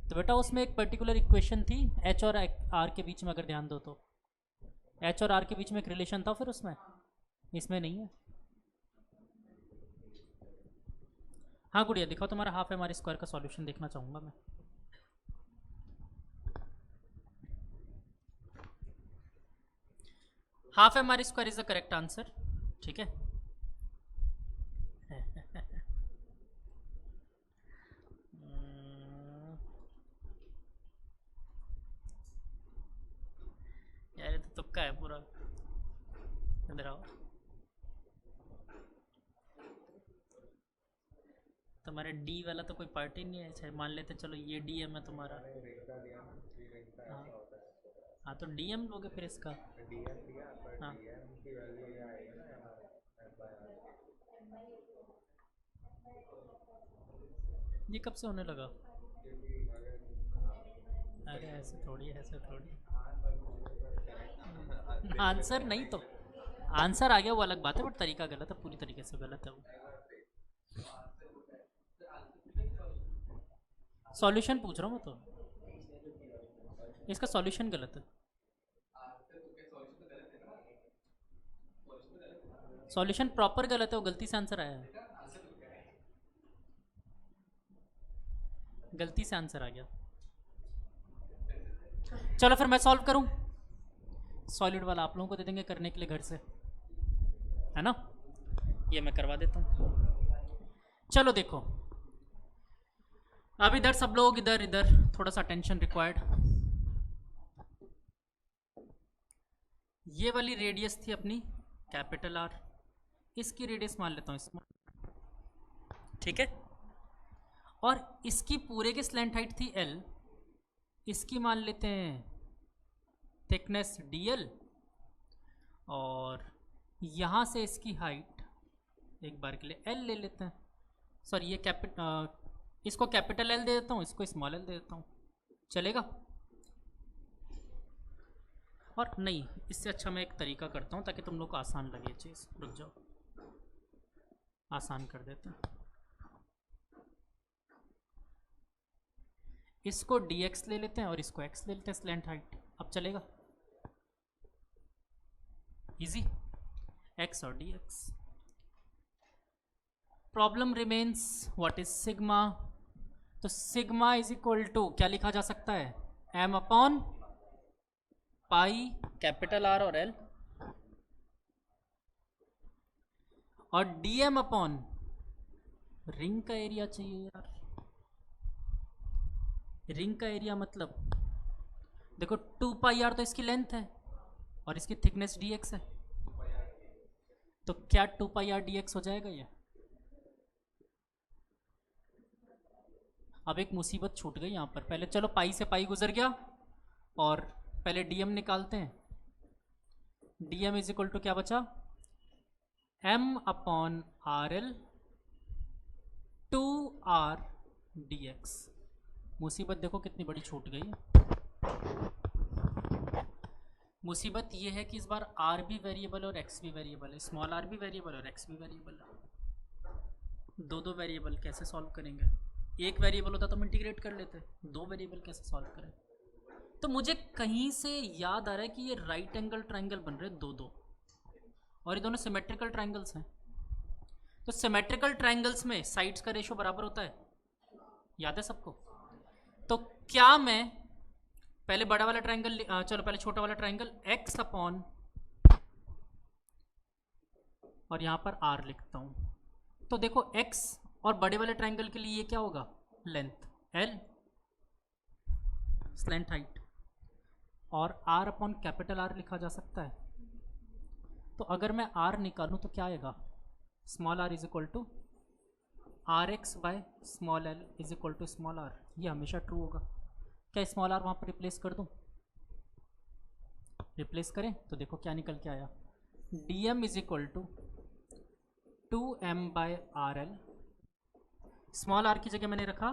तो बेटा उसमें एक पर्टिकुलर इक्वेशन थी एच और आर के बीच में, अगर ध्यान दो तो एच और आर के बीच में एक रिलेशन था फिर उसमें, इसमें नहीं है। हाँ गुड़िया दिखाओ, तुम्हारा हाफ mr² का सॉल्यूशन देखना चाहूँगा मैं। Half mr² is the correct answer, ठीक है। यार ये तो तुक्का है पूरा। इधर आओ, तुम्हारे डी वाला तो कोई पार्टी नहीं है। अच्छा मान लेते चलो ये डीएम है तुम्हारा। हाँ हाँ तो डीएम लोगे फिर इसका। हाँ ये कब से होने लगा? अरे ऐसे थोड़ी है, ऐसे थोड़ी। आंसर नहीं तो आंसर आ गया वो अलग बात है, बट तरीका गलत है, पूरी तरीके से गलत है वो। सॉल्यूशन पूछ रहा हूँ मैं तो, इसका सॉल्यूशन गलत है। सॉल्यूशन प्रॉपर गलत है, वो गलती से आंसर आया है, गलती से आंसर आ गया। चलो फिर मैं सॉल्व करूं। सॉलिड वाला आप लोगों को दे देंगे करने के लिए घर से, है ना। ये मैं करवा देता हूँ। चलो देखो, अब इधर सब लोग इधर इधर थोड़ा सा अटेंशन रिक्वायर्ड। ये वाली रेडियस थी अपनी कैपिटल आर, इसकी रेडियस मान लेता हूँ स्मॉल, ठीक है। और इसकी पूरे की स्लैंट हाइट थी एल, इसकी मान लेते हैं थिकनेस dl, और यहाँ से इसकी हाइट एक बार के लिए एल ले लेते हैं। सॉरी ये इसको कैपिटल एल दे देता हूँ, इसको स्मॉल एल दे देता हूँ, चलेगा? और नहीं, इससे अच्छा मैं एक तरीका करता हूँ ताकि तुम लोग को आसान लगे चीज़। रुक जाओ, आसान कर देते हैं। इसको dx ले लेते हैं और इसको x ले लेते हैं स्लैंट हाइट। अब चलेगा? इजी, x और dx। Problem remains what is sigma. तो सिग्मा इज इक्वल टू क्या लिखा जा सकता है, m upon pi capital R और L, और dm अपॉन रिंग का एरिया चाहिए यार। रिंग का एरिया मतलब देखो 2 पाई आर तो इसकी लेंथ है और इसकी थिकनेस dx है, तो क्या 2 पाई आर dx हो जाएगा ये? अब एक मुसीबत छूट गई यहाँ पर। पहले चलो पाई से पाई गुजर गया, और पहले dm निकालते हैं। dm इज इक्वल टू क्या बचा, m upon R L 2r dx। मुसीबत देखो कितनी बड़ी छूट गई। मुसीबत ये है कि इस बार r भी वेरिएबल और x भी वेरिएबल है, स्मॉल r भी वेरिएबल और x भी वेरिएबल है। दो वेरिएबल कैसे सॉल्व करेंगे? एक वेरिएबल होता तो हम इंटीग्रेट कर लेते, दो वेरिएबल कैसे सॉल्व करें? तो मुझे कहीं से याद आ रहा है कि ये राइट एंगल ट्राइंगल बन रहे दो, और ये दोनों सिमेट्रिकल ट्राइंगल्स हैं। तो सिमेट्रिकल ट्राइंगल्स में साइड्स का रेशियो बराबर होता है, याद है सबको? तो क्या मैं पहले बड़ा वाला ट्राइंगल, चलो पहले छोटा वाला ट्राइंगल x अपॉन, और यहाँ पर r लिखता हूँ। तो देखो x और बड़े वाले ट्राइंगल के लिए ये क्या होगा, लेंथ l, स्लैंट हाइट, और r अपॉन कैपिटल R लिखा जा सकता है। तो अगर मैं r निकालूँ तो क्या आएगा, small r is equal to R X by small L is equal to small R. ये हमेशा ट्रू होगा। क्या स्मॉल आर वहाँ पर रिप्लेस कर दूँ? रिप्लेस करें तो देखो क्या निकल के आया, D M is equal to 2m by R L. Small R की जगह मैंने रखा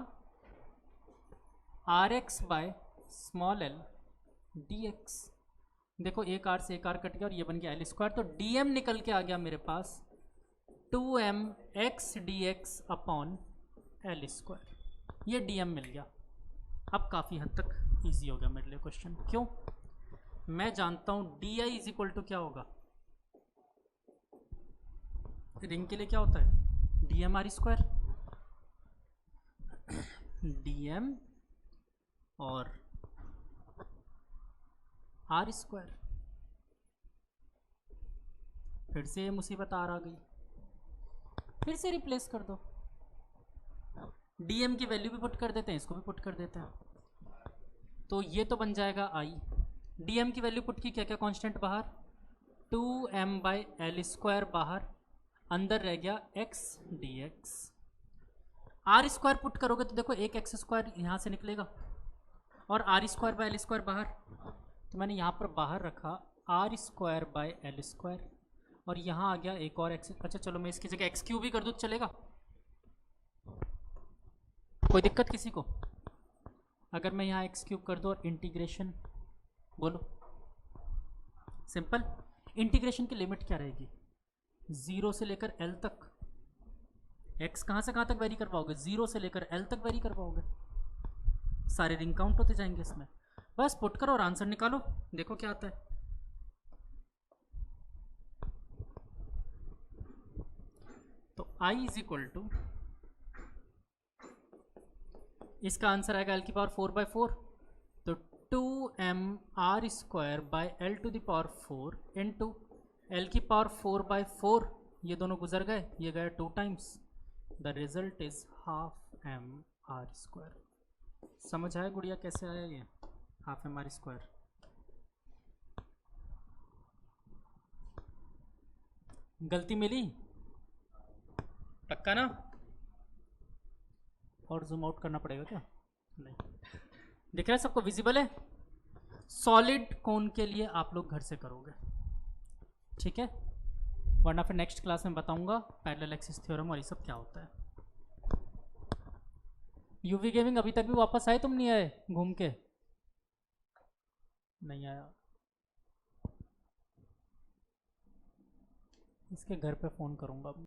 R X by small L D X. देखो एक आर से एक आर कट गया और ये बन गया एल स्क्वायर। तो डी एम निकल के आ गया मेरे पास 2m x dx upon L square. ये डी एम मिल गया। अब काफ़ी हद तक ईजी हो गया मेरे लिए क्वेश्चन। क्यों? मैं जानता हूँ D I is equal to क्या होगा, रिंग के लिए क्या होता है, D M R square. D M और आर स्क्वायर। फिर से ये मुसीबत आर आ गई, फिर से रिप्लेस कर दो। डीएम की वैल्यू भी पुट कर देते हैं, इसको भी पुट कर देते हैं। तो ये तो बन जाएगा आई। डीएम की वैल्यू पुट की, क्या क्या कांस्टेंट बाहर, 2m बाई एल स्क्वायर बाहर, अंदर रह गया x dx। R square put करोगे तो देखो एक एक्स स्क्वायर यहाँ से निकलेगा और R square by L square बाहर। तो मैंने यहाँ पर बाहर रखा R square by L square, और यहाँ आ गया एक और एक्स। अच्छा चलो मैं इसकी जगह एक्स क्यूब भी कर दूँ, चलेगा? कोई दिक्कत किसी को? अगर मैं यहाँ एक्स क्यूब कर दूँ और इंटीग्रेशन, बोलो सिंपल। इंटीग्रेशन की लिमिट क्या रहेगी, 0 से लेकर एल तक। एक्स कहाँ से कहाँ तक वेरी कर पाओगे, 0 से लेकर एल तक वेरी कर पाओगे। सारे रिंग काउंट होते जाएंगे इसमें। बस पुट करो और आंसर निकालो, देखो क्या आता है। तो i इज इक्वल टू, इसका आंसर आएगा l की पावर 4/4। तो 2m r square by L to the power 4 into L की पावर 4/4। ये दोनों गुजर गए, ये गए 2 times, the result is half M R square. समझ आया गुड़िया कैसे आया ये हाफ एम आर स्क्वायर? गलती मिली? पक्का ना? और जूम आउट करना पड़ेगा क्या? नहीं, दिख रहा है सबको, विजिबल है? सॉलिड कोन के लिए आप लोग घर से करोगे, ठीक है? वरना फिर नेक्स्ट क्लास में बताऊंगा पैरेलल एक्सिस थ्योरम और ये सब क्या होता है। यूवी गेमिंग अभी तक भी वापस आए? तुम नहीं आए घूम के? नहीं आया, इसके घर पे फ़ोन करूंगा।